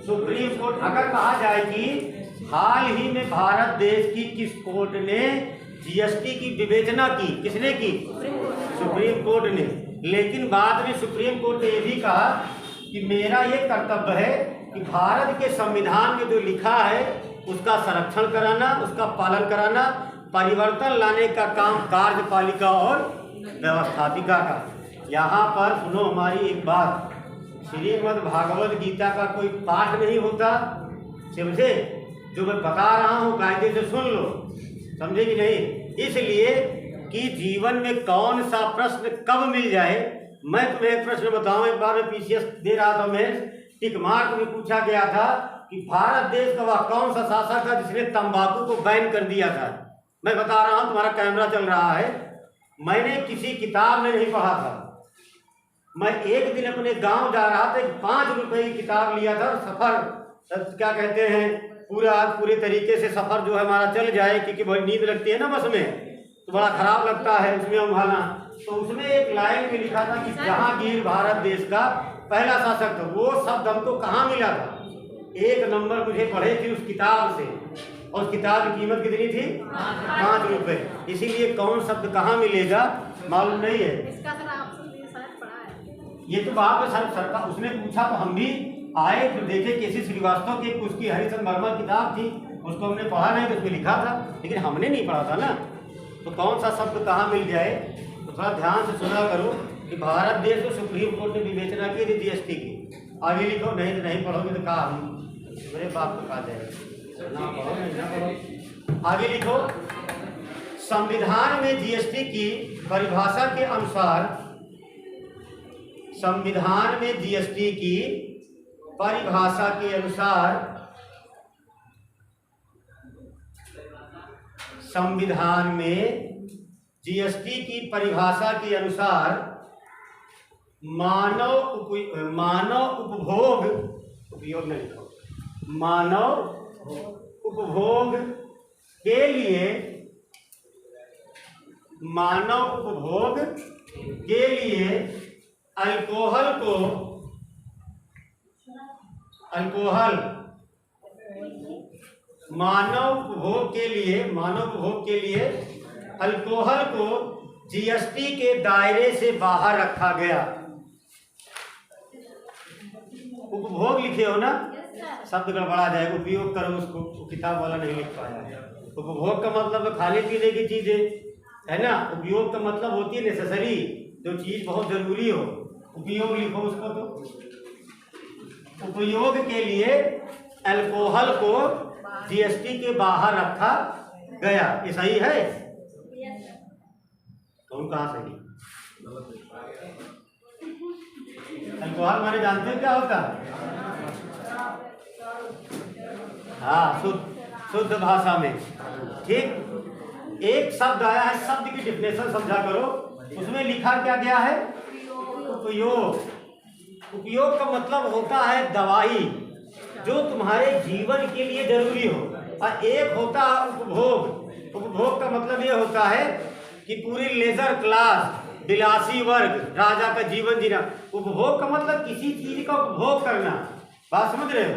B: Supreme court. अगर कहा जाए कि हाल ही में भारत देश की किस कोर्ट ने जीएसटी की विवेचना की, किसने की? सुप्रीम कोर्ट ने। लेकिन बाद में सुप्रीम कोर्ट ने यह भी कहा कि मेरा ये कर्तव्य है कि भारत के संविधान में जो लिखा है उसका संरक्षण कराना, उसका पालन कराना, परिवर्तन लाने का काम कार्यपालिका और व्यवस्थापिका का। यहाँ पर सुनो हमारी एक बात, श्रीमद् भागवत गीता का कोई पाठ नहीं होता, समझे? जो मैं बता रहा हूँ कायदे से सुन लो, समझे कि नहीं? इसलिए कि जीवन में कौन सा प्रश्न कब मिल जाए। मैं तुम्हें एक प्रश्न बताऊं, एक बार मैं पीसीएस दे रहा था, मैं टिक मार्क में पूछा गया था कि भारत देश का वह कौन सा शासक था जिसने तंबाकू को बैन कर दिया था। मैं बता रहा हूं, तुम्हारा कैमरा चल रहा है, मैंने किसी किताब में नहीं पढ़ा था। मैं एक दिन अपने गांव जा रहा था, 5 रुपए की किताब लिया था, सफर क्या कहते हैं, पूरे तरीके से सफर जो है हमारा चल जाए, क्योंकि बहुत नींद लगती है ना बस में, तो बड़ा खराब लगता है उसमें उंघाना। तो उसमें एक लाइन में लिखा था कि जहांगीर भारत देश का पहला शासक था। वो शब्द हमको कहाँ मिला था? 1 नंबर मुझे पढ़े थे उस किताब से, और उस किताब की कीमत कितनी थी? 5 रुपए। इसीलिए कौन शब्द कहाँ मिलेगा मालूम नहीं है। ये तो बात है सरकार, उसने पूछा तो हम भी आए तो देखे केसी श्रीवास्तव की उसकी हरिचंद वर्मा किताब थी, उसको हमने पढ़ा नहीं तो उसमें लिखा था, लेकिन हमने नहीं पढ़ा था ना। तो कौन सा शब्द कहाँ मिल जाए, तो थोड़ा ध्यान से सुना करो कि भारत देश में सुप्रीम कोर्ट ने विवेचना की थी जीएसटी की। आगे लिखो, नहीं तो नहीं पढ़ोगे तो कहा हम मेरे बाप को कहा जाएगा, ना पढ़ो नहीं ना पढ़ो। आगे लिखो, संविधान में जीएसटी की परिभाषा के अनुसार, संविधान में जीएसटी की परिभाषा के अनुसार, संविधान में जीएसटी की परिभाषा के अनुसार मानव उपभोग, उपयोग नहीं लिखो, मानव उपभोग के लिए, मानव उपभोग के लिए अल्कोहल को, अल्कोहल मानव उपभोग के लिए अल्कोहल को जीएसटी के दायरे से बाहर रखा गया। उपभोग लिखे हो ना, शब्द गड़बड़ा जाएगा, उपयोग करो उसको, किताब वाला नहीं लिख पाया। उपभोग का मतलब खाने पीने की चीजें है ना, उपयोग का मतलब होती है नेसेसरी, जो चीज बहुत जरूरी हो, उपयोग लिखो उसको। तो उपयोग के लिए अल्कोहल को जीएसटी के बाहर रखा गया, ये सही है? तो कहाँ सही? अल्कोहल माने जानते हो क्या होता है? हाँ, शुद्ध भाषा में, ठीक। एक शब्द आया है, शब्द की डिफिनेशन समझा करो, उसमें लिखा क्या गया है? उपयोग। उपयोग का मतलब होता है दवाई जो तुम्हारे जीवन के लिए जरूरी हो, और एक होता है उपभोग। उपभोग का मतलब ये होता है कि पूरी लेजर क्लास, विलासी वर्ग, राजा का जीवन जीना। उपभोग का मतलब किसी चीज का उपभोग करना, बात समझ रहे हो,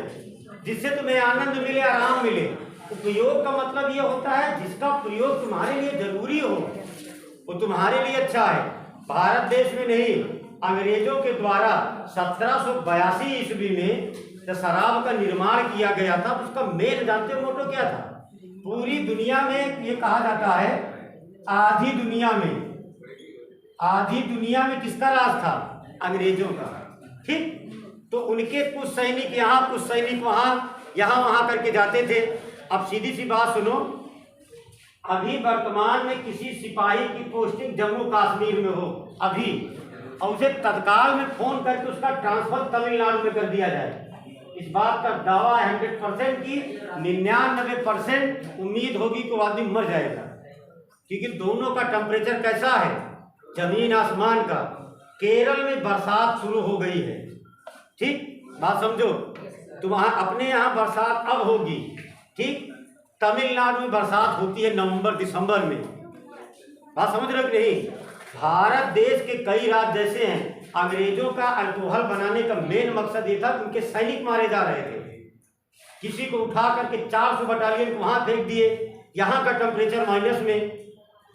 B: जिससे तुम्हें आनंद मिले, आराम मिले। उपयोग का मतलब ये होता है जिसका प्रयोग तुम्हारे लिए जरूरी हो, वो तुम्हारे लिए अच्छा है। भारत देश में नहीं, अंग्रेजों के द्वारा 1782 ईस्वी में जब शराब का निर्माण किया गया था, तो उसका मेन जानते हो मोटो क्या था? पूरी दुनिया में ये कहा जाता है, आधी दुनिया में किसका राज था? अंग्रेजों का, ठीक। तो उनके कुछ सैनिक यहाँ, कुछ सैनिक वहाँ, यहाँ वहाँ करके जाते थे। अब सीधी सी बात सुनो, अभी वर्तमान में किसी सिपाही की पोस्टिंग जम्मू कश्मीर में हो अभी, और उसे तत्काल में फोन करके उसका ट्रांसफर तमिलनाडु में कर दिया जाए, इस बात का दावा 100% की 99% उम्मीद होगी कि आदमी मर जाएगा, क्योंकि दोनों का टेम्परेचर कैसा है? जमीन आसमान का। केरल में बरसात शुरू हो गई है, ठीक, बात समझो। तुम्हारा अपने यहाँ बरसात अब होगी, ठीक। तमिलनाडु में बरसात होती है नवंबर दिसंबर में, बात समझ रहे हो कि नहीं? भारत देश के कई राज्य जैसे हैं, अंग्रेजों का अल्कोहल बनाने का मेन मकसद ये था कि उनके सैनिक मारे जा रहे थे। किसी को उठा करके 400 बटालियन को वहां फेंक दिए, यहाँ का टेम्परेचर माइनस में,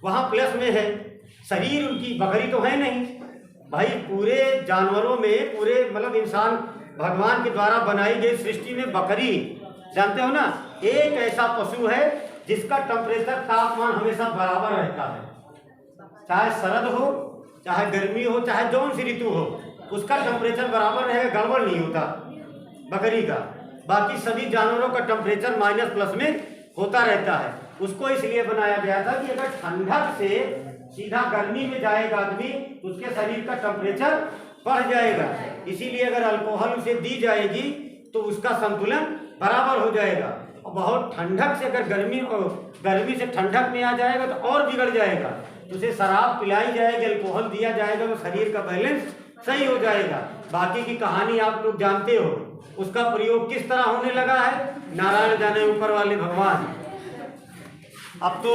B: वहां प्लस में है। शरीर उनकी, बकरी तो है नहीं भाई, पूरे जानवरों में, पूरे मतलब इंसान भगवान के द्वारा बनाई गई सृष्टि में बकरी, जानते हो ना, एक ऐसा पशु है जिसका टेम्परेचर, तापमान हमेशा बराबर रहता है, चाहे शरद हो, चाहे गर्मी हो, चाहे जौन सी ऋतु हो, उसका टेम्परेचर बराबर रहेगा, गड़बड़ नहीं होता बकरी का। बाकी सभी जानवरों का टेम्परेचर माइनस प्लस में होता रहता है। उसको इसलिए बनाया गया था कि अगर ठंडक से सीधा गर्मी में जाएगा आदमी, उसके शरीर का टेम्परेचर बढ़ जाएगा। इसीलिए अगर अल्कोहल उसे दी जाएगी तो उसका संतुलन बराबर हो जाएगा। और बहुत ठंडक से अगर गर्मी से ठंडक में आ जाएगा तो और बिगड़ जाएगा। उसे शराब पिलाई जाएगी, अल्कोहल दिया जाएगा, तो शरीर का बैलेंस सही हो जाएगा। बाकी की कहानी आप लोग जानते हो, उसका प्रयोग किस तरह होने लगा है, नारायण जाने ऊपर वाले भगवान। अब तो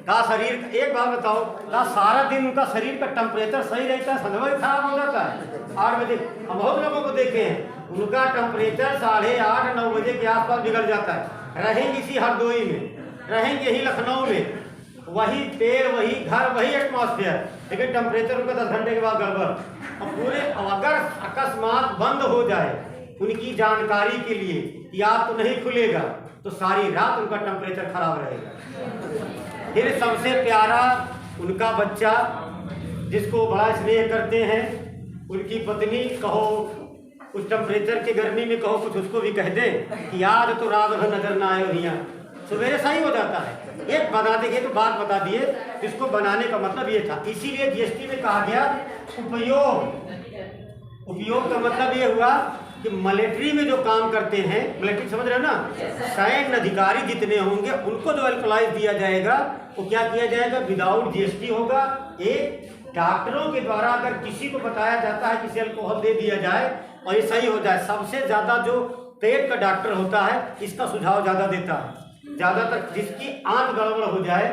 B: का शरीर, एक बात बताओ, का सारा दिन उनका शरीर का टेम्परेचर सही रहता है, संध्या खराब हो जाता है 8 बजे। हम बहुत लोगों को देखे हैं, उनका टेम्परेचर 8:30-9 बजे के आसपास बिगड़ जाता है। रहेंगे इसी हरदोई में, रहेंगे यही लखनऊ में, वही पेड़, वही घर, वही एटमॉस्फेयर, लेकिन टेम्परेचर उनका 10 घंटे के बाद गड़बड़। और पूरे अगर अकस्मात बंद हो जाए उनकी जानकारी के लिए कि आप तो नहीं खुलेगा, तो सारी रात उनका टेम्परेचर खराब रहेगा। फिर सबसे प्यारा उनका बच्चा, जिसको बड़ा स्नेह करते हैं, उनकी पत्नी, कहो उस टेम्परेचर के गर्मी में कहो कुछ उसको भी कह दे कि आज तो रात भर नजर ना आए भैया, सवेरे सही हो जाता है। एक बता देंगे तो बात बता दिए, इसको बनाने का मतलब ये था। इसीलिए जीएसटी में कहा गया उपयोग। उपयोग का मतलब ये हुआ कि मिलिट्री में जो काम करते हैं, मिलिट्री समझ रहे हो ना, सैन्य अधिकारी जितने होंगे उनको जो अल्कोहलाइज दिया जाएगा, वो क्या किया जाएगा, विदाउट जीएसटी होगा। एक डॉक्टरों के द्वारा अगर किसी को बताया जाता है किसी अल्कोहल दे दिया जाए और ये सही हो जाए, सबसे ज्यादा जो पेट का डॉक्टर होता है, इसका सुझाव ज़्यादा देता है। ज़्यादातर जिसकी आंत गड़बड़ हो जाए,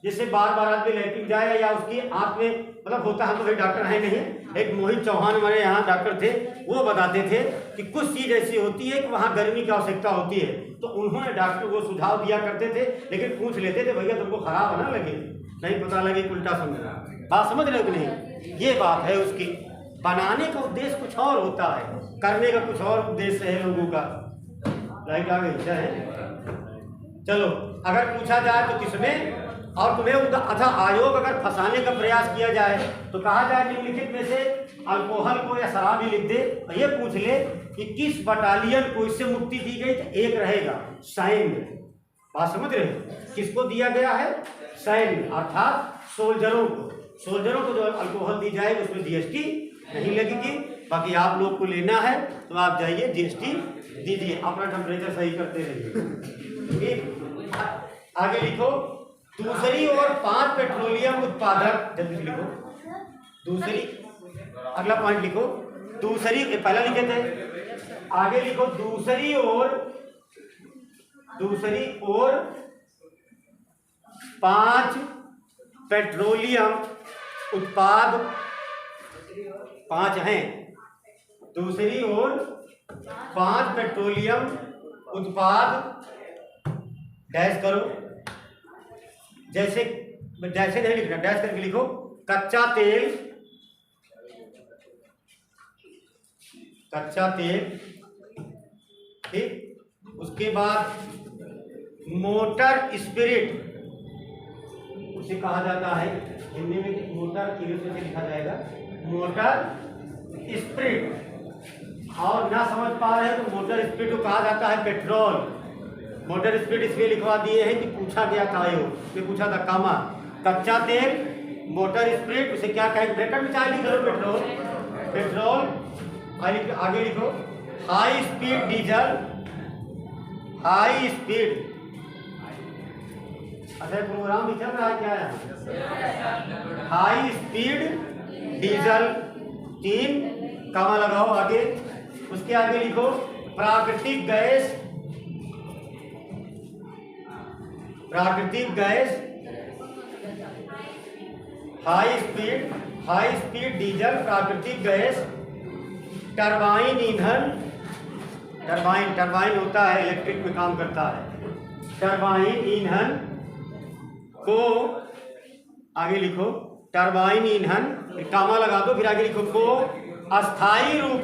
B: जिससे बार बार आदमी लैट्रिन जाए या उसकी आंत में मतलब होता है, तो भाई डॉक्टर है नहीं, एक मोहित चौहान हमारे यहाँ डॉक्टर थे, वो बताते थे कि कुछ चीज़ ऐसी होती है कि वहाँ गर्मी की आवश्यकता होती है, तो उन्होंने डॉक्टर को सुझाव दिया करते थे, लेकिन पूछ लेते थे भैया तुमको खराब ना लगे, नहीं पता लगे उल्टा समझना। बात समझ रहे हो कि नहीं? ये बात है उसकी। बनाने का उद्देश्य कुछ और होता है, करने का कुछ और उद्देश्य है लोगों का। लाइट आ गई है? चलो, अगर पूछा जाए तो किसमें और तुम्हें अथा आयोग अगर फंसाने का प्रयास किया जाए तो कहा जाए निम्नलिखित में से अल्कोहल को या शराब ही लिख दे, तो ये पूछ ले कि किस बटालियन को इससे मुक्ति दी गई, तो एक रहेगा सैन्य। बात समझ रहे हो? किसको दिया गया है? सैन्य, अर्थात सोल्जरों को। सोल्जरों को जो अल्कोहल दी जाएगी उसमें जीएसटी नहीं लगेगी। बाकी आप लोग को लेना है तो आप जाइए जीएसटी दीजिए, अपना टेम्परेचर सही करते रहिए। आगे लिखो, दूसरी ओर 5 पेट्रोलियम उत्पादक, जल्दी लिखो, दूसरी, अगला पॉइंट लिखो, दूसरी, पहला लिखे थे, आगे लिखो, दूसरी ओर 5 पेट्रोलियम उत्पाद, 5 हैं, दूसरी ओर 5 पेट्रोलियम उत्पाद डैश करो, जैसे नहीं लिखना, डैश करके लिखो, कच्चा तेल, ठीक, उसके बाद मोटर स्पिरिट, उसे कहा जाता है हिंदी में मोटर, इंग्लिश में लिखा जाएगा मोटर स्पिरिट, और ना समझ पा रहे हैं तो मोटर स्पिरिट को कहा जाता है पेट्रोल। मोटर स्पिरिट इसलिए लिखवा दिए हैं कि पूछा गया था, ये पूछा था कामा, कच्चा तेल, मोटर स्पिरिट, उसे क्या कहेंगे, ब्रैकेट में चाहे लिख दो, पेट्रोल। आगे लिखो, high speed diesel, high speed, अच्छा प्रोग्राम भी चल रहा है क्या है? हाई स्पीड डीजल, 3 कामा लगाओ आगे। उसके आगे लिखो, प्राकृतिक गैस, हाई स्पीड डीजल, प्राकृतिक गैस, टरबाइन ईंधन, टरबाइन होता है इलेक्ट्रिक में काम करता है, टरबाइन ईंधन को, आगे लिखो, टरबाइन ईंधन, कामा लगा दो, फिर आगे लिखो, को अस्थायी रूप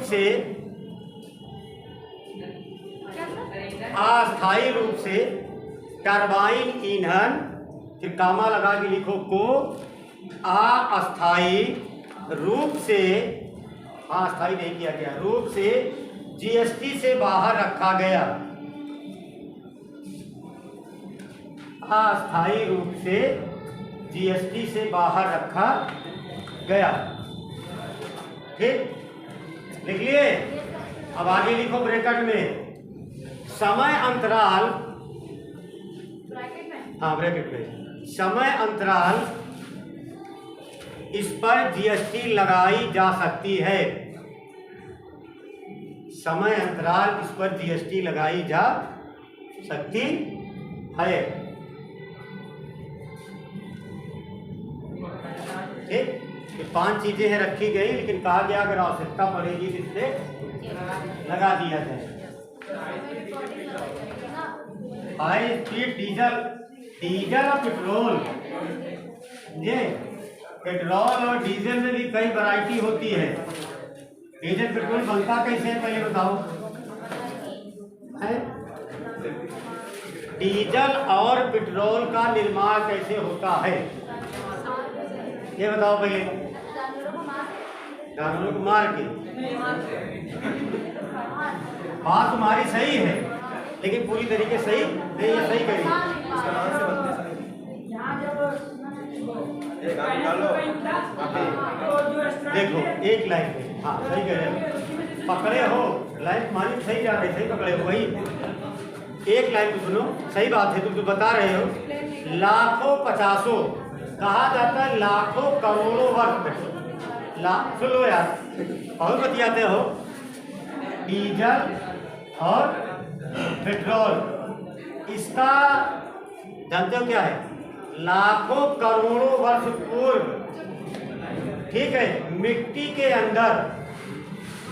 B: से टरबाइन ईंधन, फिर कामा लगा के लिखो, को अस्थायी रूप से, अस्थायी नहीं किया गया, रूप से जीएसटी से बाहर रखा गया, अस्थायी रूप से जीएसटी से बाहर रखा गया, ठीक, लिख लिए। अब आगे लिखो ब्रैकेट में, समय अंतराल, हाँ ब्रैकेट में, समय अंतराल इस पर जीएसटी लगाई जा सकती है, समय अंतराल इस पर जीएसटी लगाई जा सकती है, ठीक। ये 5 चीजें हैं रखी गई, लेकिन कहा गया अगर आवश्यकता पड़ेगी तो इससे लगा दिया जाए। हाई स्पीड डीजल और पेट्रोल, ये पेट्रोल और डीजल में भी कई वैरायटी होती है। डीजल पेट्रोल बनता कैसे है पहले बताओ? डीजल और पेट्रोल का निर्माण कैसे होता है ये बताओ पहले। जानवरों को मार के। बात तुम्हारी सही है, लेकिन पूरी तरीके सही नहीं है। सही करेंगे। देखो एक लाइन में, हाँ सही कह रहे हो, पकड़े हो लाइन मानी सही जा रहे थे, पकड़े हो वही एक लाइन में सुनो। सही बात है, तुम तो बता रहे हो। लाखों पचासों कहा जाता है, लाखों करोड़ों वर्ष सुनो यार, बहुत बतियाते हो। डीजल और पेट्रोल, इसका जानते हो क्या है? लाखों करोड़ों वर्ष पूर्व, ठीक है, मिट्टी के अंदर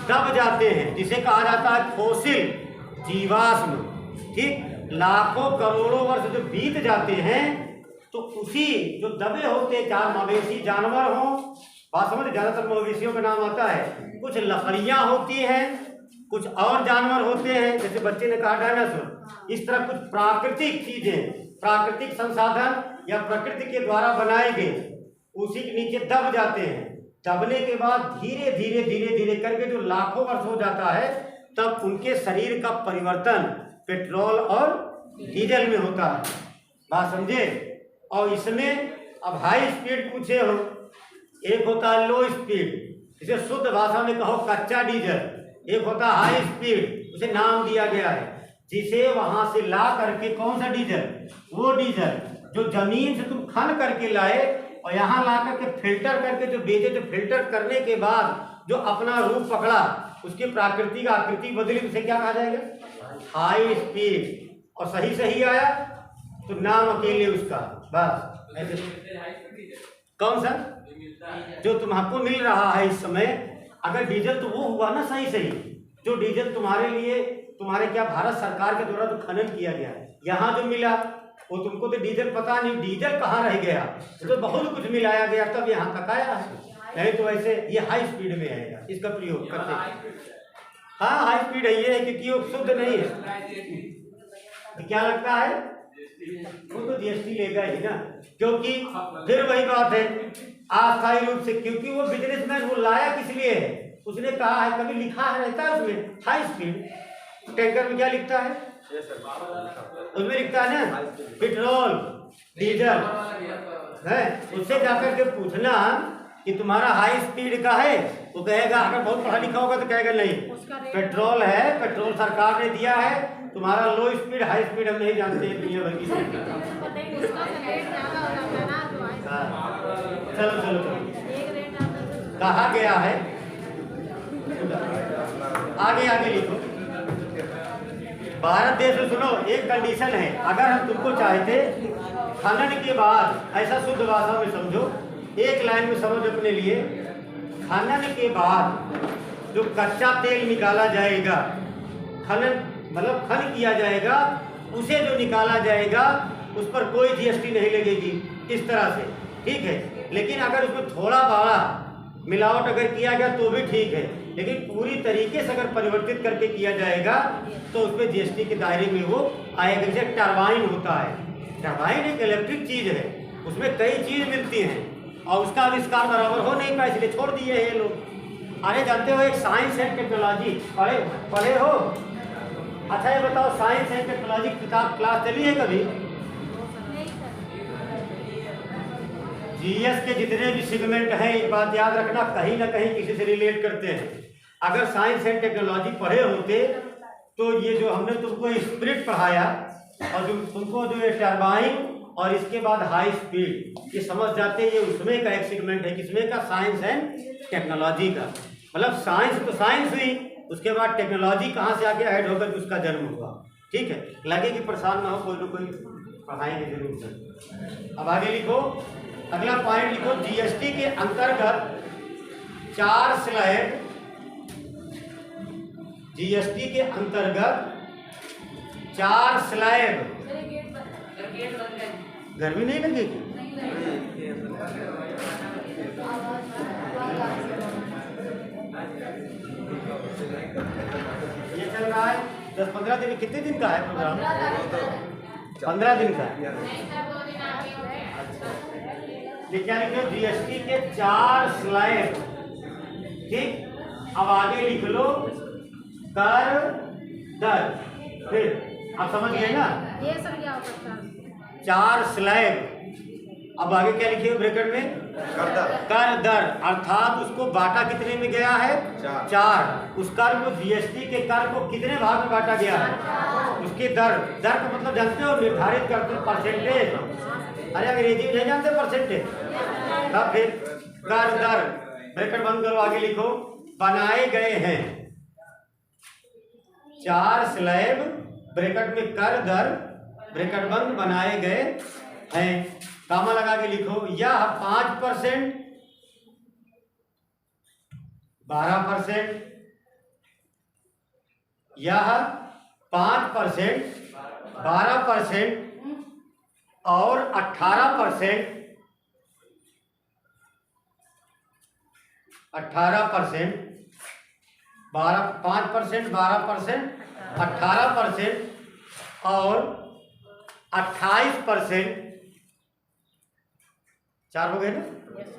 B: दब जाते हैं, जिसे कहा जाता है फोसिल, जीवाश्म। ठीक, लाखों करोड़ों वर्ष जो बीत जाते हैं तो उसी जो दबे होते, चाहे मवेशी जानवर हों, बात समझ, ज्यादातर मवेशियों का नाम आता है, कुछ लकड़ियां होती हैं, कुछ और जानवर होते हैं, जैसे बच्चे ने कहा डायनासोर, इस तरह कुछ प्राकृतिक चीजें, प्राकृतिक संसाधन या प्रकृति के द्वारा बनाए गए, उसी के नीचे दब जाते हैं। दबने के बाद धीरे धीरे धीरे धीरे करके जो लाखों वर्ष हो जाता है, तब उनके शरीर का परिवर्तन पेट्रोल और डीजल में होता है। बात समझे? और इसमें अब हाई स्पीड पूछे हो, एक होता है लो स्पीड, इसे शुद्ध भाषा में कहो कच्चा डीजल, एक होता है हाई स्पीड, उसे नाम दिया गया है, जिसे वहां से ला करके, कौन सा डीजल? वो डीजल जो जमीन से तुम खन करके लाए और यहाँ ला करके फिल्टर करके जो बेचे, जो फिल्टर करने के बाद जो अपना रूप पकड़ा, उसकी प्राकृतिक आकृति बदली, उसे क्या कहा जाएगा? High speed. और सही सही आया तो नाम अकेले उसका, बस ऐसे। कौन सा जो तुमको मिल रहा है इस समय, अगर डीजल तो वो हुआ ना सही सही, जो डीजल तुम्हारे लिए, तुम्हारे क्या भारत सरकार के द्वारा जो खनन किया गया, यहाँ जो मिला वो तुमको तो डीजल पता नहीं, डीजल कहाँ रह गया, तो बहुत कुछ मिलाया गया तब यहाँ तक आया है। नहीं तो ऐसे ये हाई स्पीड में आएगा, इसका प्रयोग करते हैं। हाँ, हाई स्पीड है ये, क्योंकि वो शुद्ध नहीं है। तो क्या लगता है? वो तो जीएसटी लेगा ही ना, क्योंकि फिर वही बात है, अस्थायी रूप से, क्योंकि वो बिजनेसमैन, वो लाया किस लिए है? उसने कहा है, कभी लिखा है रहता है उसमें हाई स्पीड। टैंकर में क्या लिखता है? उसमें लिखता है ना पेट्रोल डीजल है। उससे जाकर के पूछना कि तुम्हारा हाई स्पीड का है, वो कहेगा, अगर बहुत पढ़ा लिखा होगा तो कहेगा नहीं, पेट्रोल है, पेट्रोल सरकार ने दिया है, तुम्हारा लो स्पीड हाई स्पीड हम नहीं जानते हैं दुनिया भर की। चलो चलो चलो, कहा गया है, आगे आगे लिखो। भारत देश में सुनो, एक कंडीशन है, अगर हम तुमको चाहते खनन के बाद, ऐसा शुद्ध भाषा में समझो, एक लाइन में समझ अपने लिए, खनन के बाद जो कच्चा तेल निकाला जाएगा, खनन मतलब खन किया जाएगा, उसे जो निकाला जाएगा उस पर कोई जीएसटी नहीं लगेगी, इस तरह से, ठीक है। लेकिन अगर उसमें थोड़ा बड़ा मिलावट अगर किया गया तो भी ठीक है, लेकिन पूरी तरीके से अगर परिवर्तित करके किया जाएगा तो उसमें जीएसटी के दायरे में वो आएगा। जैसे टरबाइन होता है, टरबाइन एक इलेक्ट्रिक चीज है, उसमें कई चीज मिलती हैं और उसका आविष्कार बराबर हो नहीं पाया, इसलिए छोड़ दिए हैं ये लोग। अरे जानते हो, एक साइंस एंड टेक्नोलॉजी पढ़े हो? अच्छा ये बताओ, साइंस एंड टेक्नोलॉजी किताब क्लास चली है कभी? जीएस के जितने भी सेगमेंट हैं, एक बात याद रखना, कहीं ना कहीं किसी से रिलेट करते हैं। अगर साइंस एंड टेक्नोलॉजी पढ़े होते तो ये जो हमने तुमको स्पिरिट पढ़ाया और जो तुमको जो ये टरबाइन और इसके बाद हाई स्पीड, ये समझ जाते, ये उसमें का एक सेगमेंट है, किसमें का? साइंस एंड टेक्नोलॉजी का। मतलब साइंस तो साइंस हुई, उसके बाद टेक्नोलॉजी कहाँ से आगे ऐड होकर उसका जन्म हुआ, ठीक है। लगे कि परेशान ना हो, कोई ना कोई पढ़ाएंगे जरूर से। अब आगे लिखो, अगला पॉइंट लिखो, जीएसटी के अंतर्गत 4 स्लैब, जीएसटी के अंतर्गत 4 स्लैब, गर्मी नहीं लगेगी? ये चल रहा है 10-15 दिन, कितने दिन का है प्रोग्राम? 15 दिन का। क्या लिखो? जीएसटी के 4 स्लैब, ठीक। अब आगे लिख लो कर दर, फिर आप समझ गए ना,
C: ये सब क्या होता है?
B: 4 स्लैब। अब आगे क्या लिखिए ब्रैकेट में? कर दर, अर्थात उसको बांटा कितने में गया है? 4। उस कर को, जीएसटी के कर को कितने भाग में बांटा गया है? उसकी दर, दर का मतलब जानते हो, निर्धारित करते परसेंटेज। अरे अंग्रेजी में नहीं जानते परसेंटेज? तब फिर कर दर, ब्रैकेट बंद करो, आगे लिखो, बनाए गए हैं 4 स्लैब ब्रैकेट में कर दर ब्रैकेट बंद बनाए गए हैं। कामा लगा के लिखो, यह 5%, 12%, यह 5%, 12% और 18%, 18%, 5%, 12%, 18% और 28%, 4 हो गए ना,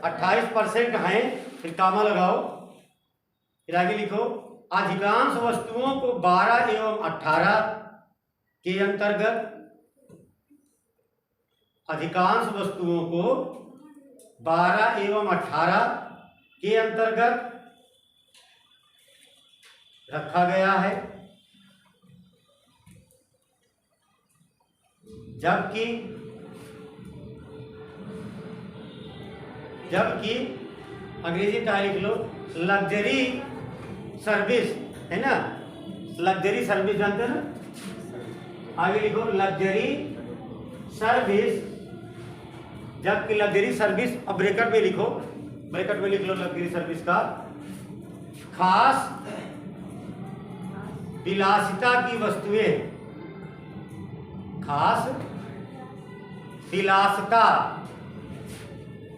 B: 28% हैं। फिर कामा लगाओ, फिर आगे लिखो, अधिकांश वस्तुओं को 12 एवं 18 के अंतर्गत, अधिकांश वस्तुओं को 12 एवं 18 के अंतर्गत रखा गया है, जबकि अंग्रेजी का लिख लो, लग्जरी सर्विस है ना, लग्जरी सर्विस जानते हो ना, आगे लिखो लग्जरी सर्विस, जबकि लग्जरी सर्विस, अब ब्रैकेट में लिखो, ब्रैकेट में लिख लो लग्जरी सर्विस का खास विलासिता की वस्तुएं, खास विलासिता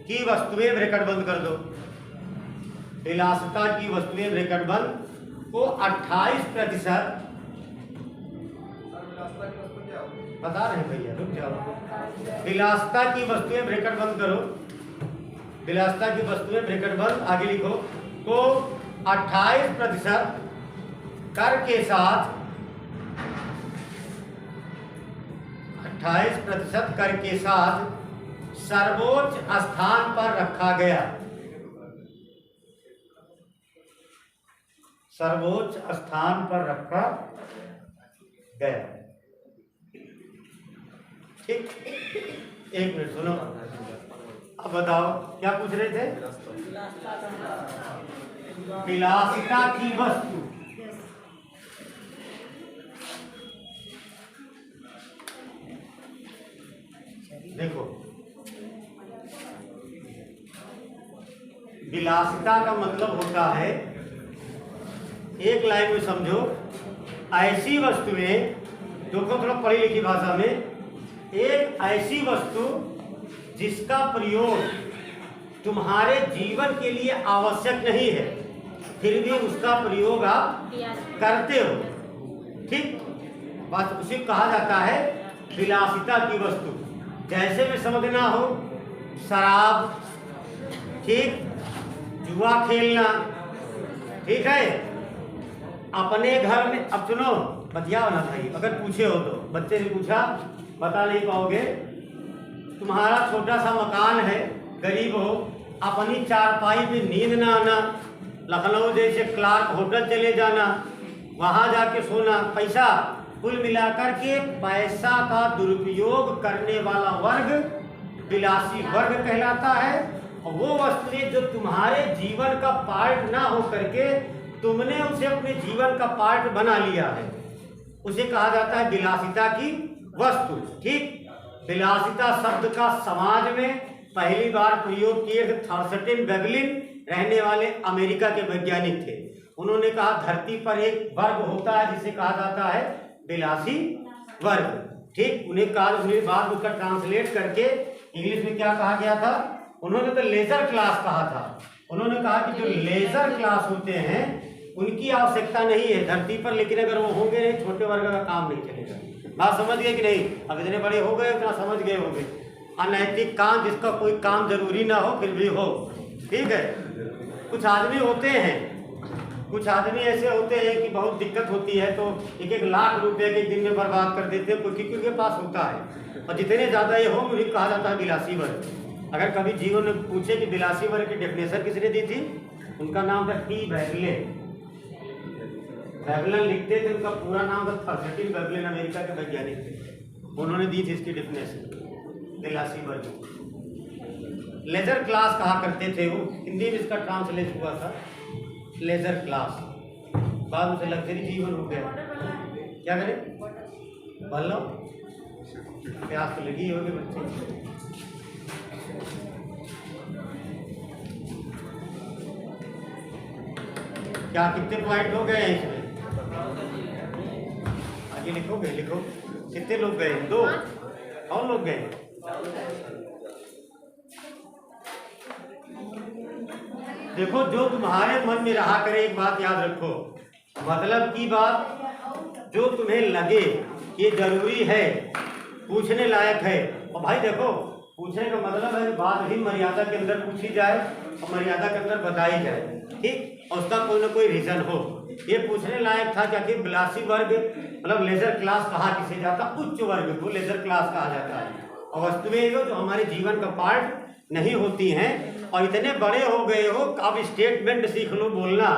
B: की वस्तुएं, ब्रैकेट बंद कर दो, विलासिता की वस्तुएं ब्रैकेट बंद को 28%, बता रहे भैया, रुक जाओ, विलासिता की वस्तुएं ब्रैकेट बंद करो, विलासिता की वस्तुएं ब्रैकेट बंद, आगे लिखो, को 28% कर के साथ, 28% कर के साथ सर्वोच्च स्थान पर रखा गया, सर्वोच्च स्थान पर रखा गया। ठीक, एक मिनट सुनो, अब बताओ क्या पूछ रहे थे? विलासिता की वस्तु, देखो विलासिता का मतलब होता है, एक लाइन में समझो, ऐसी वस्तुएं, देखो थोड़ा पढ़ी लिखी भाषा में, एक ऐसी वस्तु जिसका प्रयोग तुम्हारे जीवन के लिए आवश्यक नहीं है, फिर भी उसका प्रयोग आप करते हो, ठीक, बस उसे कहा जाता है विलासिता की वस्तु। जैसे में समझना हो, शराब, ठीक, जुआ खेलना, ठीक है, अपने घर में, अब सुनो बतियाओ ना भाई, अगर पूछे हो तो, बच्चे ने पूछा बता नहीं पाओगे, तुम्हारा छोटा सा मकान है, गरीब हो, अपनी चारपाई पे नींद ना आना, लखनऊ जैसे क्लार्क होटल चले जाना, वहां जाके सोना, पैसा, कुल मिलाकर के पैसा का दुरुपयोग करने वाला वर्ग विलासी वर्ग कहलाता है। और वो वस्तुएं जो तुम्हारे जीवन का पार्ट ना हो करके तुमने उसे अपने जीवन का पार्ट बना लिया है, उसे कहा जाता है विलासिता की वस्तु, ठीक। विलासिता शब्द का समाज में पहली बार प्रयोग किए थे थॉमसन वेगलिन, रहने वाले अमेरिका के वैज्ञानिक थे। उन्होंने कहा धरती पर एक वर्ग होता है जिसे कहा जाता है विलासी वर्ग, ठीक। उन्हें कहा, उन्हें बाद उसका ट्रांसलेट करके इंग्लिश में क्या कहा गया था, उन्होंने तो लेजर क्लास कहा था। उन्होंने कहा कि जो लेजर क्लास होते हैं उनकी आवश्यकता नहीं है धरती पर, लेकिन अगर वो होंगे नहीं, छोटे वर्ग का काम नहीं चलेगा। बात समझ गए कि नहीं? अब इतने बड़े हो गए, इतना समझ गए होंगे। अनैतिक काम, जिसका कोई काम जरूरी ना हो फिर भी हो, ठीक है। कुछ आदमी होते हैं, कुछ आदमी ऐसे होते हैं कि बहुत दिक्कत होती है तो 1-1 लाख रुपए के दिन में बर्बाद कर देते हैं, क्योंकि उनके पास होता है। और जितने ज़्यादा ये हो उन्हें कहा जाता है विलासी वर्ग। अगर कभी जीवन में पूछे कि विलासी वर्ग की डेफिनेशन किसने दी थी, उनका नाम था टी वेगलिन। वेगलिन लिखते थे, उनका पूरा नाम था थॉमसन वेगलिन, अमेरिका के वैज्ञानिक थे। उन्होंने दी थी इसकी डेफिनेशन विलासी वर्ग। लेजर क्लास कहा करते थे वो, हिंदी में इसका ट्रांसलेट हुआ था लेजर क्लास, बाद में लग्जरी जीवन हो गया। क्या करें? पढ़ लो, प्यास तो लगी होगी बच्चे। क्या कितने पॉइंट हो गए हैं इसमें? आगे लिखोगे, लिखो कितने लोग गए? 2। कौन लोग गए? देखो, जो तुम्हारे मन में रहा करे, एक बात याद रखो, मतलब की बात जो तुम्हें लगे ये जरूरी है, पूछने लायक है। और भाई देखो, पूछने का मतलब है बात भी मर्यादा के अंदर पूछी जाए और मर्यादा के अंदर बताई जाए, ठीक, और उसका कोई ना कोई रीजन हो। ये पूछने लायक था कि आखिर बिलासी वर्ग मतलब लेजर क्लास कहा किसे जाता? उच्च वर्ग को लेजर क्लास कहा जाता है। और वस्तुएं जो हमारे जीवन का पार्ट नहीं होती हैं, और इतने बड़े हो गए हो, अब स्टेटमेंट सीख लो बोलना।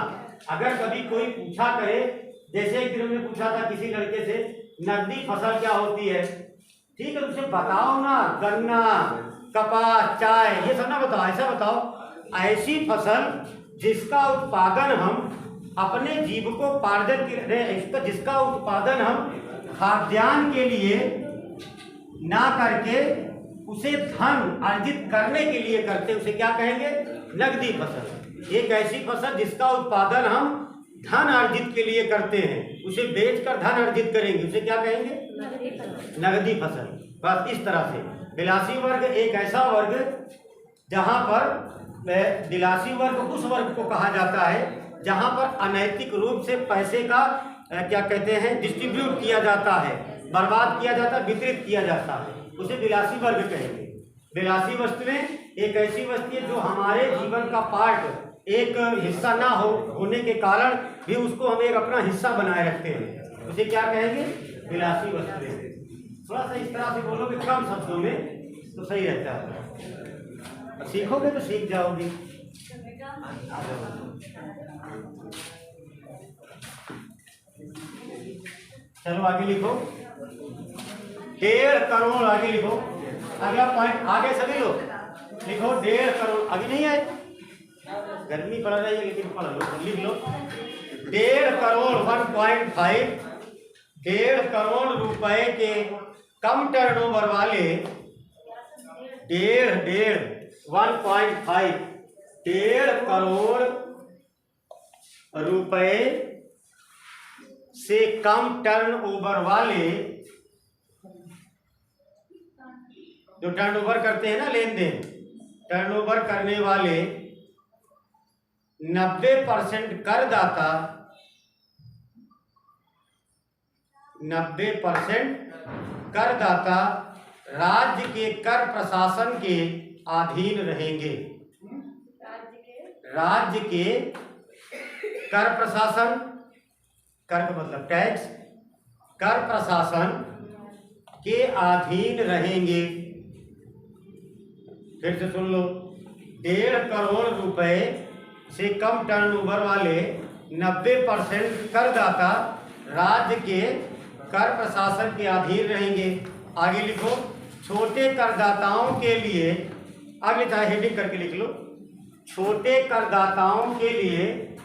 B: अगर कभी कोई पूछा करे, जैसे एक दिन हमने पूछा था किसी लड़के से, नकदी फसल क्या होती है, ठीक है, उसे बताओ ना, गन्ना, कपास, चाय, ये सब ना बताओ, ऐसा बताओ ऐसी फसल जिसका उत्पादन हम अपने जीविकोपार्जन के, जिसका उत्पादन हम खाद्यान्न के लिए ना करके उसे धन अर्जित करने के लिए करते, उसे क्या कहेंगे? नकदी फसल। एक ऐसी फसल जिसका उत्पादन हम धन अर्जित के लिए करते हैं, उसे बेचकर धन अर्जित करेंगे, उसे क्या कहेंगे? नगदी फसल। बस इस तरह से बिलासी वर्ग एक ऐसा वर्ग जहां पर बिलासी वर्ग उस वर्ग को कहा जाता है जहां पर अनैतिक रूप से पैसे का क्या कहते हैं, डिस्ट्रीब्यूट किया जाता है, बर्बाद किया जाता है, वितरित किया जाता है, उसे बिलासी वर्ग कहेंगे। बिलासी वस्तुएं एक ऐसी वस्तु है जो हमारे जीवन का पार्ट, एक हिस्सा ना होने के कारण भी उसको हम एक अपना हिस्सा बनाए रखते हैं, उसे क्या कहेंगे? बिलासी वस्तुएं। थोड़ा सा इस तरह से बोलोगे कम शब्दों में तो सही रहता है, सीखोगे तो सीख जाओगे। चलो आगे लिखो, 1.5 करोड़, आगे लिखो, अगला पॉइंट, आगे सभी लोग लिखो 1.5 करोड़। आगे नहीं आए, गर्मी पड़ रही है लेकिन पढ़ लो, लिख लो 1.5 करोड़ 1.5, 1.5 करोड़ रुपए के कम टर्नओवर वाले 1.5 करोड़ रुपए से कम टर्नओवर वाले, जो टर्नओवर करते हैं ना, लेन देन, टर्नओवर करने वाले 90% करदाता, 90% करदाता राज्य के कर प्रशासन के अधीन रहेंगे। राज्य के कर प्रशासन, कर का मतलब टैक्स, कर प्रशासन के अधीन रहेंगे। फिर से सुन लो, 1.5 करोड़ रुपए से कम टर्नओवर वाले 90% करदाता राज्य के कर प्रशासन के अधीन रहेंगे। आगे लिखो, छोटे करदाताओं के लिए, आगे चाहे हेडिंग करके लिख लो, छोटे करदाताओं के लिए,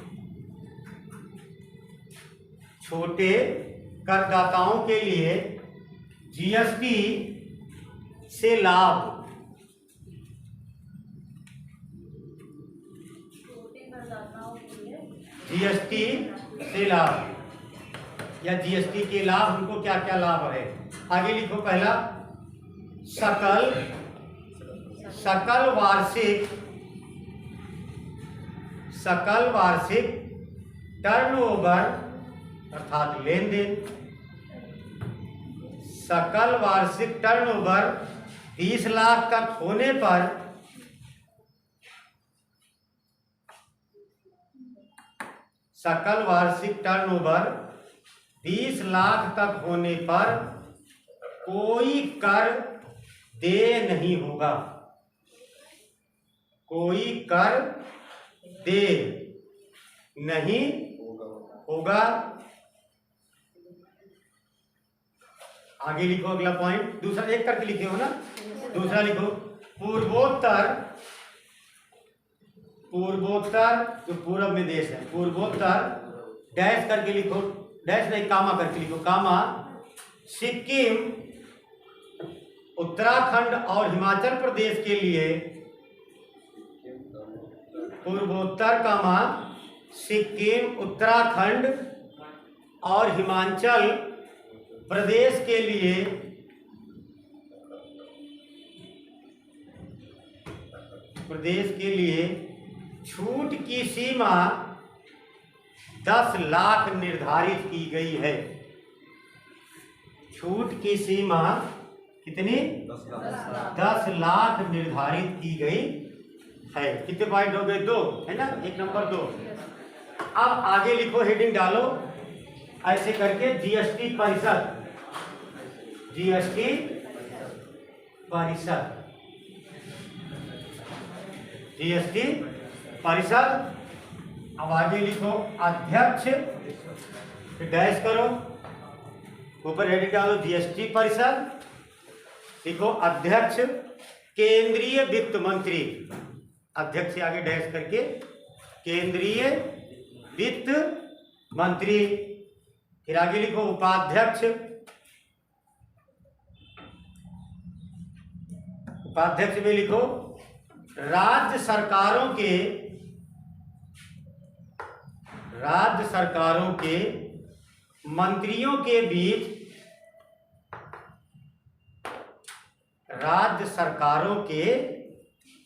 B: छोटे करदाताओं के लिए जीएसटी से लाभ, जीएसटी से लाभ या जीएसटी के लाभ, उनको क्या क्या लाभ है? आगे लिखो, पहला सकल वार्षिक टर्नओवर अर्थात लेन देन, सकल वार्षिक टर्नओवर 30 लाख तक होने पर सकल वार्षिक टर्नओवर 20 लाख तक होने पर कोई कर देय नहीं होगा, कोई कर देय नहीं होगा। आगे लिखो अगला पॉइंट, दूसरा एक करके लिखे हो ना, दूसरा लिखो, पूर्वोत्तर जो पूर्व में देश है, पूर्वोत्तर डैश करके लिखो, डैश नहीं कामा करके लिखो, कामा सिक्किम, उत्तराखंड और हिमाचल प्रदेश के लिए पूर्वोत्तर कामा सिक्किम, उत्तराखंड और हिमाचल प्रदेश के लिए छूट की सीमा 10 लाख निर्धारित की गई है। छूट की सीमा कितनी? 10 लाख निर्धारित की गई है। कितने पॉइंट हो गए? 2 है ना, 1 नंबर 2। अब आगे लिखो, हेडिंग डालो ऐसे करके, जीएसटी परिषद, जीएसटी परिषद, जीएसटी परिषद। अब आगे लिखो अध्यक्ष, फिर डैश करो, ऊपर हेडिंग डालो जीएसटी परिषद, लिखो अध्यक्ष केंद्रीय वित्त मंत्री, अध्यक्ष से आगे डैश करके केंद्रीय वित्त मंत्री। फिर आगे लिखो उपाध्यक्ष, उपाध्यक्ष में लिखो राज्य सरकारों के मंत्रियों के बीच, राज्य सरकारों के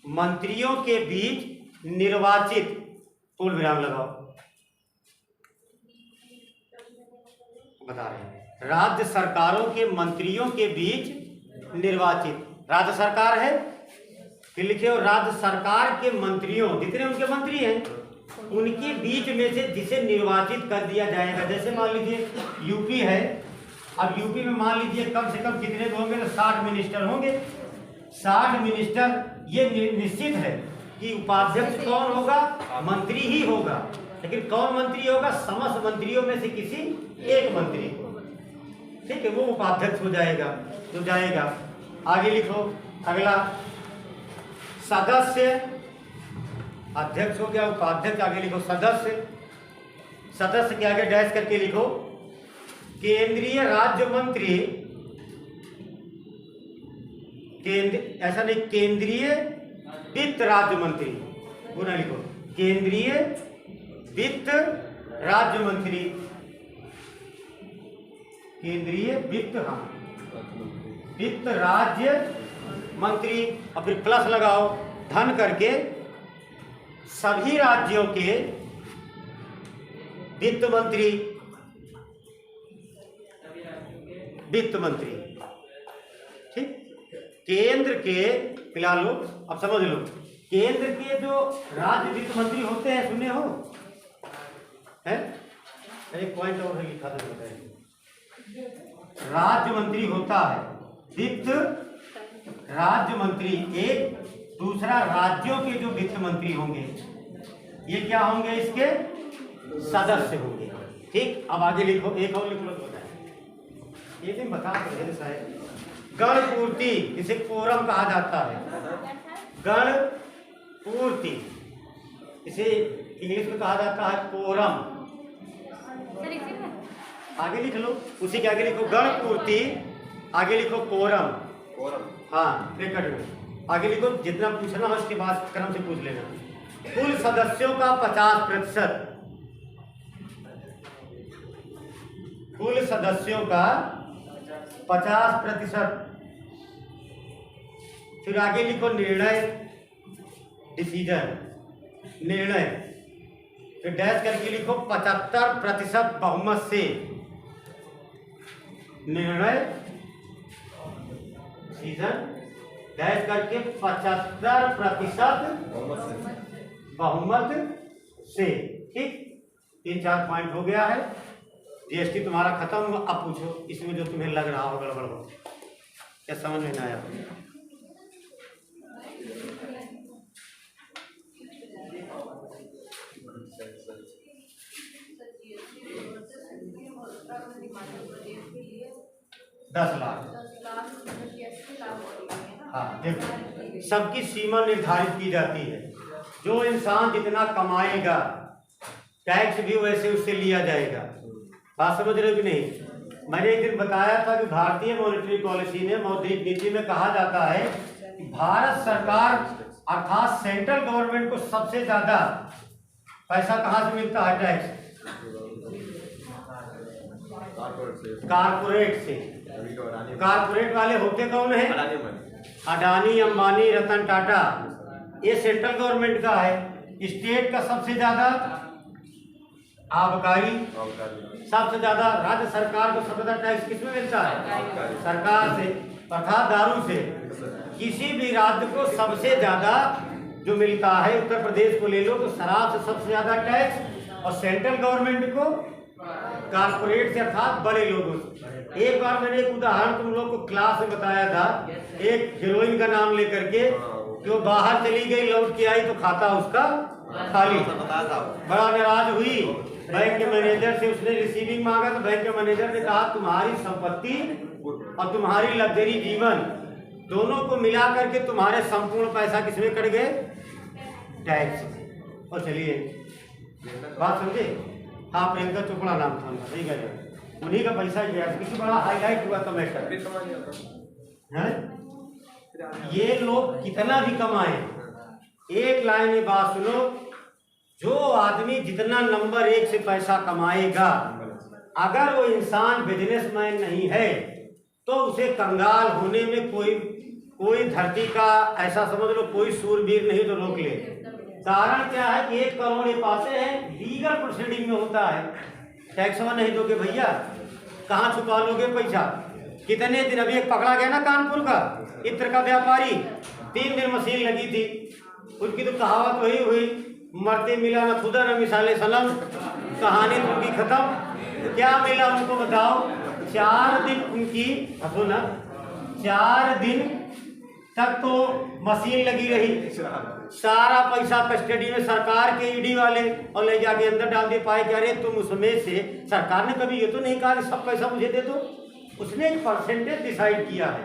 B: मंत्रियों के बीच निर्वाचित, पूर्ण विराम लगाओ, बता रहे हैं, राज्य सरकारों के मंत्रियों के बीच निर्वाचित, राज्य सरकार है, फिर लिखे हो राज्य सरकार के मंत्रियों, जितने उनके मंत्री हैं उनके बीच में से जिसे निर्वाचित कर दिया जाएगा। जैसे मान लीजिए यूपी है, अब यूपी में मान लीजिए कम से कम कितने होंगे? तो 60 मिनिस्टर होंगे। 60 मिनिस्टर, ये निश्चित है कि उपाध्यक्ष कौन होगा? मंत्री ही होगा। लेकिन कौन मंत्री होगा? समस्त मंत्रियों में से किसी एक मंत्री, ठीक है, वो उपाध्यक्ष हो जाएगा, तो जाएगा। आगे लिखो अगला, सदस्य, अध्यक्ष हो गया, उपाध्यक्ष, आगे लिखो सदस्य, सदस्य के आगे डैश करके लिखो केंद्रीय राज्य मंत्री, ऐसा नहीं, केंद्रीय वित्त राज्य मंत्री, पूरा लिखो केंद्रीय वित्त राज्य मंत्री, केंद्रीय वित्त, हाँ, वित्त राज्य मंत्री। और फिर प्लस लगाओ धन करके सभी राज्यों के वित्त मंत्री, वित्त मंत्री, ठीक। केंद्र के, फिलहाल लो, अब समझ लो, केंद्र के जो राज्य वित्त मंत्री होते हैं, सुने हो? है एक पॉइंट और लिखा था, राज्य मंत्री होता है वित्त राज्य मंत्री, एक दूसरा राज्यों के जो वित्त मंत्री होंगे ये क्या होंगे? इसके सदस्य होंगे, ठीक। अब आगे लिखो, एक और लिख लो, ये भी बता रहे साहब, गण पूर्ति, इसे कोरम कहा जाता है, गण पूर्ति, इसे इंग्लिश में कहा जाता है कोरम। आगे लिख लो, उसी के आगे लिखो गण पूर्ति, आगे लिखो कोरम, हाँ ब्रैकेट में, आगे लिखो जितना पूछना हो उसके बाद क्रम से पूछ लेना। कुल सदस्यों का 50%, कुल सदस्यों का 50%। फिर आगे लिखो निर्णय, डिसीजन, निर्णय, फिर डैश करके लिखो 75% बहुमत से, निर्णय, डिसीजन, डैश करके 75% बहुमत से, ठीक। 3-4 पॉइंट हो गया है। जीएसटी तुम्हारा खत्म हुआ। अब पूछो इसमें जो तुम्हें लग रहा हो गड़बड़ हो, क्या समझ में नहीं आया? $10 लाख, हाँ देखो, सबकी सीमा निर्धारित की जाती है। जो इंसान जितना कमाएगा टैक्स भी वैसे उससे लिया जाएगा। बात समझ रहे हो कि नहीं? मैंने एक दिन बताया था कि भारतीय मॉनेटरी पॉलिसी में, मौद्रिक नीति में कहा जाता है कि भारत सरकार अर्थात सेंट्रल गवर्नमेंट को सबसे ज्यादा पैसा कहाँ से मिलता है? टैक्स कारपोरेट से। कारपोरेट वाले होते कौन है? अडानी, अंबानी, रतन टाटा, ये सेंट्रल गवर्नमेंट का है। स्टेट का सबसे ज्यादा आबकारी, सबसे ज्यादा राज्य सरकार को सबसे ज्यादा टैक्स किसमें मिलता है? सरकार से, अर्थात दारू से। किसी भी राज्य को सबसे ज्यादा जो मिलता है, उत्तर प्रदेश को ले लो तो शराब से सबसे ज्यादा टैक्स, और सेंट्रल गवर्नमेंट को कारपोरेट से अर्थात बड़े लोगों से। एक बार मैंने एक उदाहरण तुम लोग को क्लास में बताया था, एक हीरोइन का नाम लेकर के, जो बाहर चली गई, लौट के आई तो खाता उसका खाली। बड़ा नाराज हुई बैंक के मैनेजर से, उसने रिसीविंग मांगा तो बैंक के मैनेजर ने कहा तुम्हारी संपत्ति और तुम्हारी लग्जरी जीवन दोनों को मिला करके तुम्हारे संपूर्ण पैसा किसमें कट गए? टैक्स। और चलिए बात समझे? हाँ, प्रियंका चोपड़ा नाम था उनका, ठीक है, उन्हीं का पैसा गया। किसी बड़ा हाईलाइट हुआ था मैटर है। ये लोग कितना भी कमाए, एक लाइन में बात सुनो, जो आदमी जितना नंबर 1 से पैसा कमाएगा, अगर वो इंसान बिजनेसमैन नहीं है तो उसे कंगाल होने में कोई धरती का ऐसा समझ लो कोई सूरवीर नहीं तो रोक ले। कारण क्या है कि 1 करोड़ ये पाते हैं, लीगल प्रोसीडिंग में होता है। टैक्स नहीं दोगे भैया, कहाँ छुपा लोगे पैसा? कितने दिन, अभी एक पकड़ा गया ना कानपुर का इत्र का व्यापारी, 3 दिन मशीन लगी थी, उसकी तो कहावत वही हुई, मरते मिला न खुदा न मिसाले सनम, कहानी तो उनकी खत्म। क्या मिला उनको बताओ? 4 दिन उनकी, हंसो ना, 4 दिन तक तो मशीन लगी रही, सारा पैसा कस्टडी में सरकार के ईडी वाले, और ले जाके अंदर डाल दे पाए। क्या अरे तुम उसमें से, सरकार ने कभी ये तो नहीं कहा कि सब पैसा मुझे दे दो, उसने एक परसेंटेज डिसाइड किया है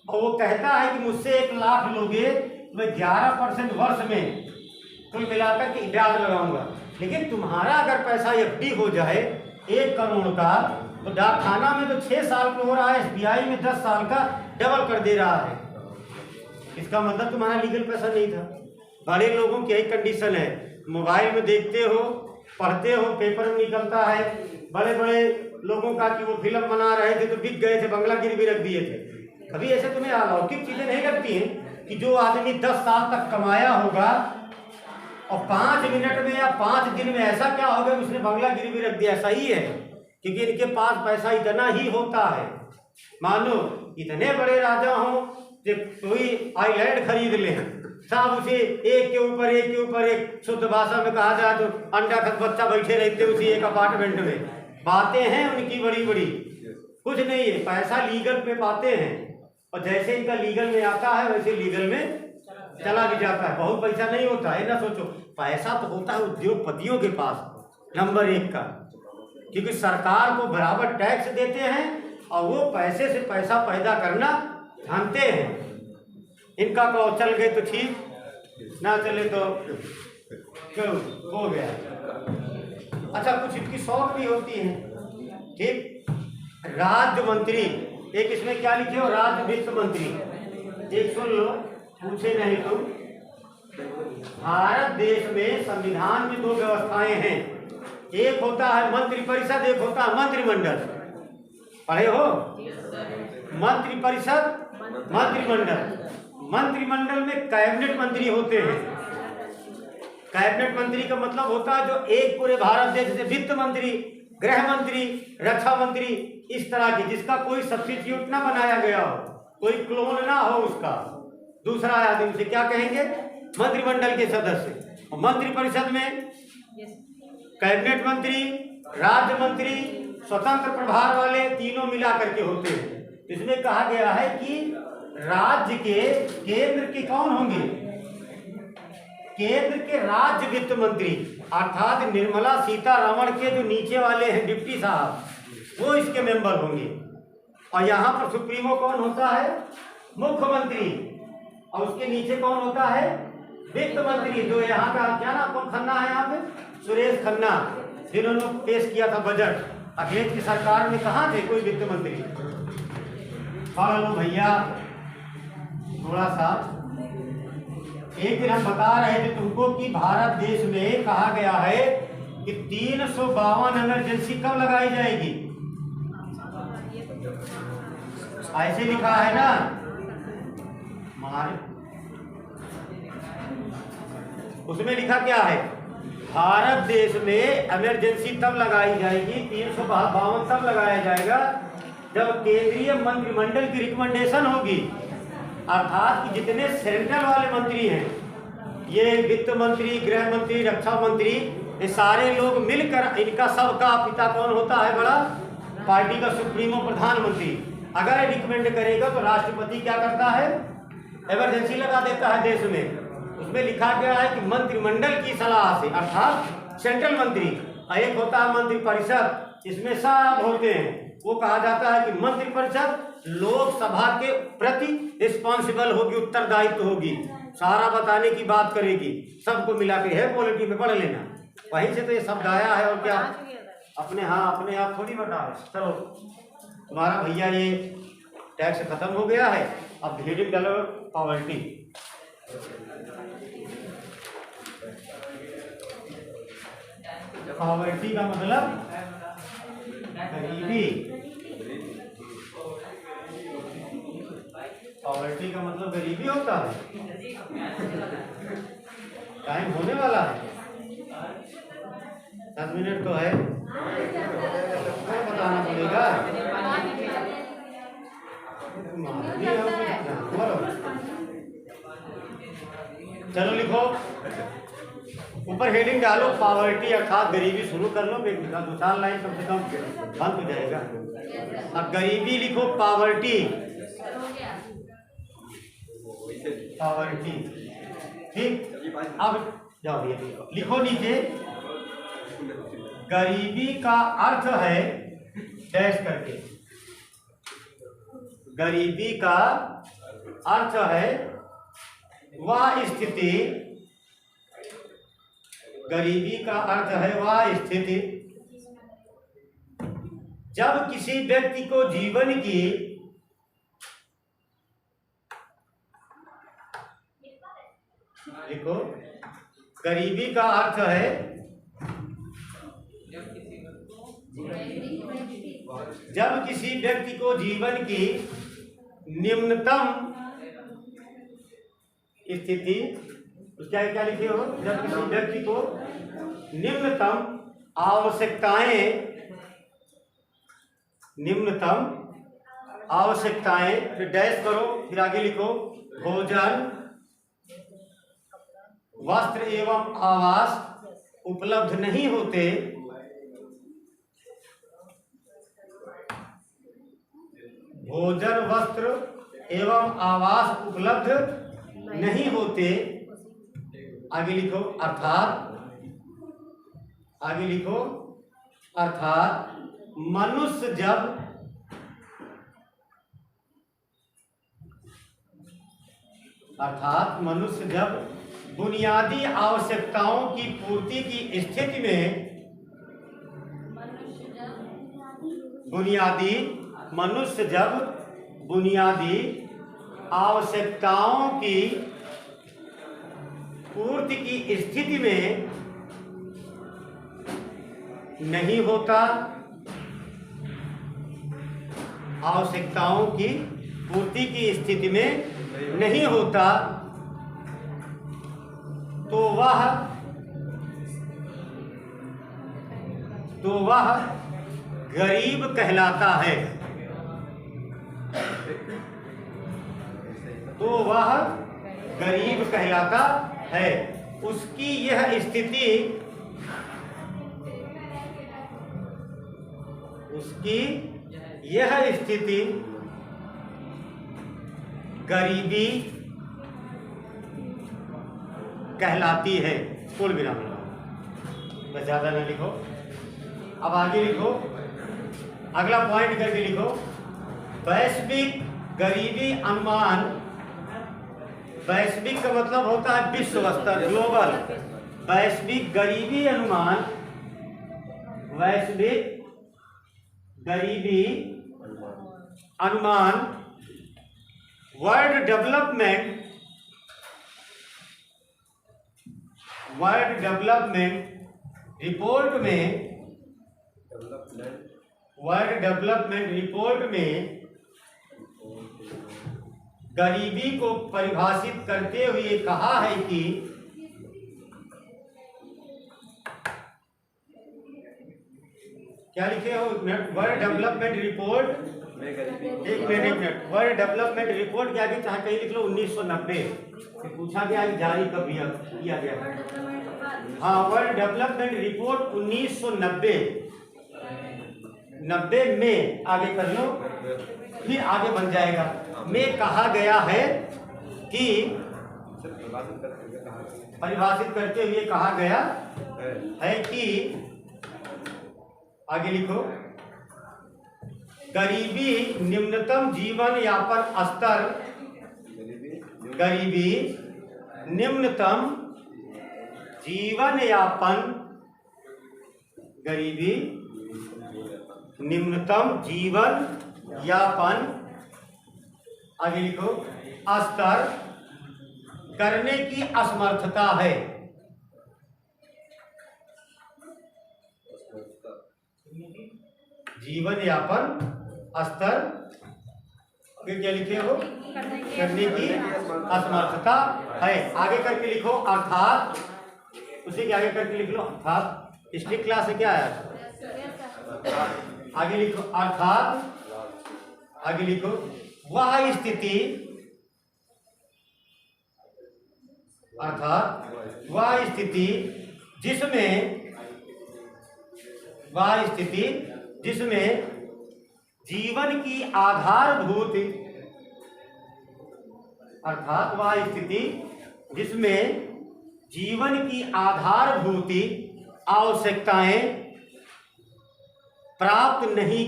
B: और वो कहता है कि मुझसे 1 लाख लोगे मैं 11% वर्ष में कुल मिलाकर के ब्याज लगाऊंगा। लेकिन तुम्हारा अगर पैसा एफडी हो जाए 1 करोड़ का, तो डाकखाना में तो 6 साल का हो रहा है, SBI में 10 साल का डबल कर दे रहा है। इसका मतलब तुम्हारा लीगल पैसा नहीं था। बड़े लोगों की यही कंडीशन है, मोबाइल में देखते हो, पढ़ते हो, पेपर में निकलता है बड़े बड़े लोगों का कि वो फिल्म बना रहे थे तो बिक गए थे, बंगला गिरवी रख दिए थे। कभी ऐसे तुम्हें अलौकिक चीजें नहीं लगती हैं कि जो आदमी 10 साल तक कमाया होगा और 5 मिनट में या 5 दिन में ऐसा क्या होगा कि उसने बंगला गिरवी रख दिया? सही है, क्योंकि इनके पास पैसा इतना ही होता है। मानो इतने बड़े राजा हों कि कोई आइलैंड खरीद ले, सब उसे एक के ऊपर एक, शुद्ध भाषा में कहा जाए तो अंडा का बच्चा बैठे रहते उसी एक अपार्टमेंट में। बातें हैं उनकी बड़ी बड़ी, कुछ नहीं है, पैसा लीगल पे पाते हैं, और जैसे इनका लीगल में आता है वैसे लीगल में चला भी जाता है। बहुत पैसा नहीं होता है ना, सोचो पैसा तो होता है उद्योगपतियों के पास नंबर 1 का, क्योंकि सरकार को बराबर टैक्स देते हैं और वो पैसे से पैसा पैदा करना जानते हैं। इनका को चल गए तो ठीक, ना चले तो क्यों हो गया। अच्छा, कुछ इनकी शौक भी होती है, ठीक। राज्य मंत्री, एक इसमें क्या लिखे हो? राज्य वित्त मंत्री। एक सुन लो, पूछे नहीं तो, भारत देश में संविधान में 2 व्यवस्थाएं हैं, एक होता है मंत्रिपरिषद, एक होता है मंत्रिमंडल। पढ़े हो? मंत्रिपरिषद, मंत्रिमंडल। मंत्रिमंडल में कैबिनेट मंत्री होते हैं। कैबिनेट मंत्री का मतलब होता है जो एक पूरे भारत देश से वित्त मंत्री, गृह मंत्री, रक्षा मंत्री, इस तरह की, जिसका कोई सब्स्टिट्यूट ना बनाया गया हो, कोई क्लोन ना हो उसका, दूसरा आदमी, उसे क्या कहेंगे? मंत्रिमंडल के सदस्य। और मंत्रिपरिषद में कैबिनेट मंत्री, राज्य मंत्री, स्वतंत्र प्रभार वाले तीनों मिला करके होते हैं। इसमें कहा गया है कि राज्य के केंद्र के कौन होंगे? केंद्र के राज्य वित्त मंत्री, अर्थात निर्मला सीतारमण के जो नीचे वाले हैं डिप्टी साहब, वो इसके मेंबर होंगे। और यहाँ पर सुप्रीमो कौन होता है? मुख्यमंत्री। और उसके नीचे कौन होता है? वित्त मंत्री। जो यहाँ का क्या नाम, कौन खन्ना है यहाँ पे? सुरेश खन्ना, जिन्होंने पेश किया था बजट, अखिलेश की सरकार में कहाँ थे कोई वित्त मंत्री? पढ़ लो भैया थोड़ा सा। एक दिन हम बता रहे थे तुमको कि भारत देश में कहा गया है कि 352 इमरजेंसी कब लगाई जाएगी? ऐसे लिखा है ना हमारे, उसमें लिखा क्या है? भारत देश में इमरजेंसी तब लगाई जाएगी, 352 तब लगाया जाएगा जब केंद्रीय मंत्रिमंडल की रिकमेंडेशन होगी। अर्थात कि जितने सेंट्रल वाले मंत्री हैं, ये वित्त मंत्री, गृह मंत्री, रक्षा मंत्री, ये सारे लोग मिलकर, इनका सबका पिता कौन होता है? बड़ा पार्टी का सुप्रीमो प्रधानमंत्री। अगर रिकमेंड करेगा तो राष्ट्रपति क्या करता है? इमरजेंसी लगा देता है देश में। उसमें लिखा गया है कि मंत्रिमंडल की सलाह से, अर्थात सेंट्रल मंत्री, एक होता है मंत्री परिषद, इसमें सब होते हैं। वो कहा जाता है कि मंत्री परिषद लोकसभा के प्रति रिस्पॉन्सिबल होगी, उत्तरदायित्व होगी, सारा बताने की बात करेगी, सबको मिला के है पॉलिटी में, पढ़ लेना। वहीं से तो ये शब्द आया है। और क्या अपने अपने आप थोड़ी बता रहे। चलो तुम्हारा भैया ये टैक्स खत्म हो गया है, अब हेडिंग डालो पॉवर्टी। पॉवर्टी का मतलब गरीबी। पॉवर्टी का मतलब गरीबी होता है। टाइम होने वाला है, 10 मिनट तो है, बताना पड़ेगा। चलो लिखो, ऊपर हेडिंग डालो पॉवर्टी अर्थात गरीबी, शुरू कर लो, 2-4 लाइन कम से कम बंद हो जाएगा। अब गरीबी लिखो, पॉवर्टी, पॉवर्टी, ठीक। अब जाओ ये लिखो नीचे, गरीबी का अर्थ है डैश करके, गरीबी का अर्थ है वह स्थिति, गरीबी का अर्थ है वह स्थिति जब किसी व्यक्ति को जीवन की देखो, गरीबी का अर्थ है जब किसी व्यक्ति को जीवन की निम्नतम स्थिति, क्या क्या लिखे हो? जब किसी व्यक्ति को निम्नतम आवश्यकताएं, फिर डैश करो, फिर आगे लिखो, भोजन, वस्त्र एवं आवास उपलब्ध नहीं होते, भोजन, वस्त्र एवं आवास उपलब्ध नहीं होते, आगे लिखो, आगे लिखो, अर्थात मनुष्य जब बुनियादी आवश्यकताओं की पूर्ति की स्थिति में, मनुष्य जब बुनियादी आवश्यकताओं की पूर्ति की स्थिति में नहीं होता, आवश्यकताओं की पूर्ति की स्थिति में नहीं होता, तो वह गरीब कहलाता है, तो वह गरीब कहलाता है। उसकी यह स्थिति गरीबी कहलाती है। पूर्ण विराम, बस ज्यादा ना लिखो। अब आगे लिखो, अगला पॉइंट करके लिखो, वैश्विक गरीबी अनुमान। वैश्विक का मतलब होता है विश्व स्तर, ग्लोबल। वैश्विक गरीबी अनुमान, वैश्विक गरीबी अनुमान वर्ल्ड डेवलपमेंट रिपोर्ट में गरीबी को परिभाषित करते हुए कहा है कि क्या लिखे हो? वर्ल्ड डेवलपमेंट रिपोर्ट, एक मिनट, वर्ल्ड डेवलपमेंट रिपोर्ट क्या चाहे कहीं लिख लो 1990 पूछा गया है, जारी कब किया गया? हाँ, वर्ल्ड डेवलपमेंट रिपोर्ट 1990 में आगे कर लो, फिर आगे बन जाएगा। में कहा गया है कि परिभाषित करते हुए कहा गया है कि आगे लिखो, गरीबी निम्नतम जीवन यापन स्तर, गरीबी निम्नतम जीवन यापन, गरीबी निम्नतम जीवन यापन, आगे लिखो, स्तर करने की असमर्थता है। जीवन यापन स्तर, फिर क्या लिखे हो? करने की असमर्थता है। आगे करके लिखो अर्थात, उसी के आगे करके लिख लो अर्थात। स्ट्रिक्ट क्लास से क्या है? आगे लिखो अर्थात, आगे लिखो वह स्थिति, अर्थात वह स्थिति जिसमें जीवन की आधारभूत, अर्थात वह स्थिति जिसमें जीवन की आधारभूत आवश्यकताएं प्राप्त नहीं,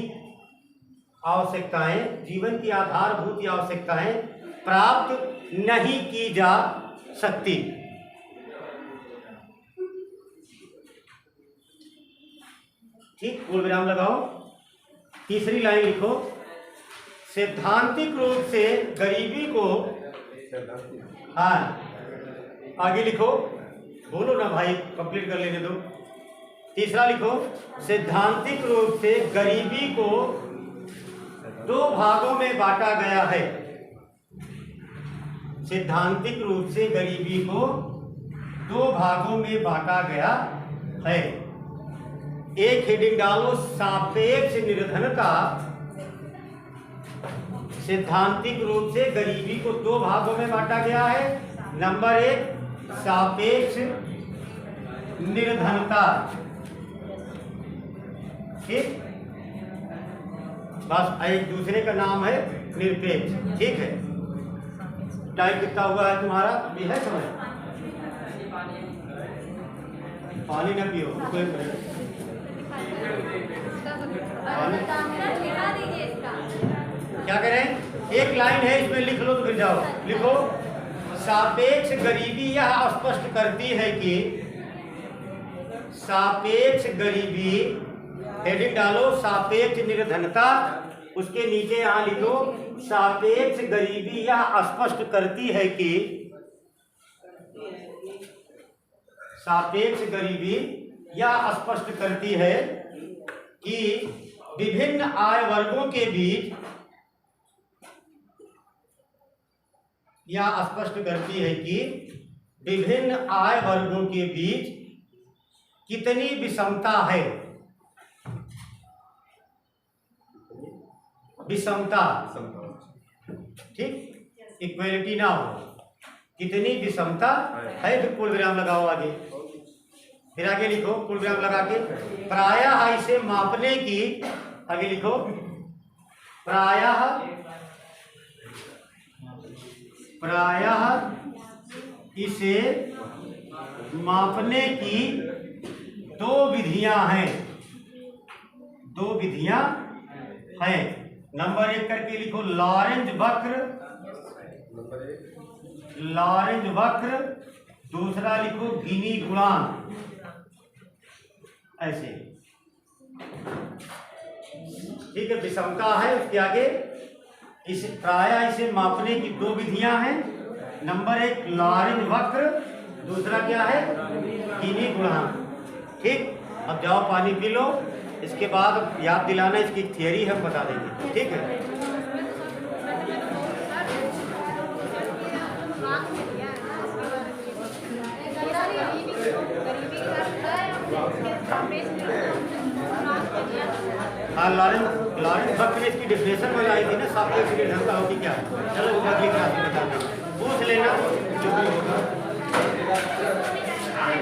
B: जीवन की आधारभूत आवश्यकताएं प्राप्त नहीं की जा सकती। ठीक, पूर्ण विराम लगाओ। तीसरी लाइन लिखो, सैद्धांतिक रूप से गरीबी को, हाँ आगे लिखो, बोलो ना भाई, कंप्लीट कर लेने दो। तीसरा लिखो, सैद्धांतिक रूप से गरीबी को दो भागों में बांटा गया है। सैद्धांतिक रूप से गरीबी को दो भागों में बांटा गया है। एक हेडिंग डालो, सापेक्ष निर्धनता। सैद्धांतिक रूप से गरीबी को दो भागों में बांटा गया है। नंबर 1 सापेक्ष निर्धनता। ठीक, बस एक दूसरे का नाम है निरपेक्ष। ठीक है, टाइम कितना हुआ है तुम्हारा? ये है समय? पानी ना पियो, क्या करें? एक लाइन है इसमें लिख लो तो फिर जाओ। लिखो, सापेक्ष गरीबी यह स्पष्ट करती है कि, सापेक्ष गरीबी, हेडिंग डालो सापेक्ष निर्धनता, उसके नीचे यहां लिखो सापेक्ष गरीबी यह स्पष्ट करती है कि, सापेक्ष गरीबी यह स्पष्ट करती है कि विभिन्न आय वर्गों के बीच, यह स्पष्ट करती है कि विभिन्न आय वर्गों के बीच कितनी विषमता है। विषमता, ठीक, इक्वलिटी ना हो, कितनी विषमता है। फिर पूर्ण विराम लगाओ आगे, फिर आगे लिखो पूर्ण विराम लगा के, प्रायः इसे मापने की, आगे लिखो प्रायः इसे मापने की दो विधियां हैं। नंबर 1 करके लिखो लॉरेंज वक्र, दूसरा लिखो गिनी गुणांक। ऐसे ठीक है, विषमता है, उसके आगे इस प्रायः इसे मापने की दो विधियां हैं। नंबर एक लॉरेंज वक्र, दूसरा क्या है गिनी गुणांक। ठीक, अब जाओ पानी पी लो, इसके बाद याद दिलाना, इसकी थियरी हम बता देंगे। ठीक है, हाँ लॉरेंज वक्र ने इसकी डिफिनेशन बताई थी ना, सापेक्ष निर्भरता होती क्या है। चलो अगली क्लास में बता देंगे, पूछ लेना जो भी होगा।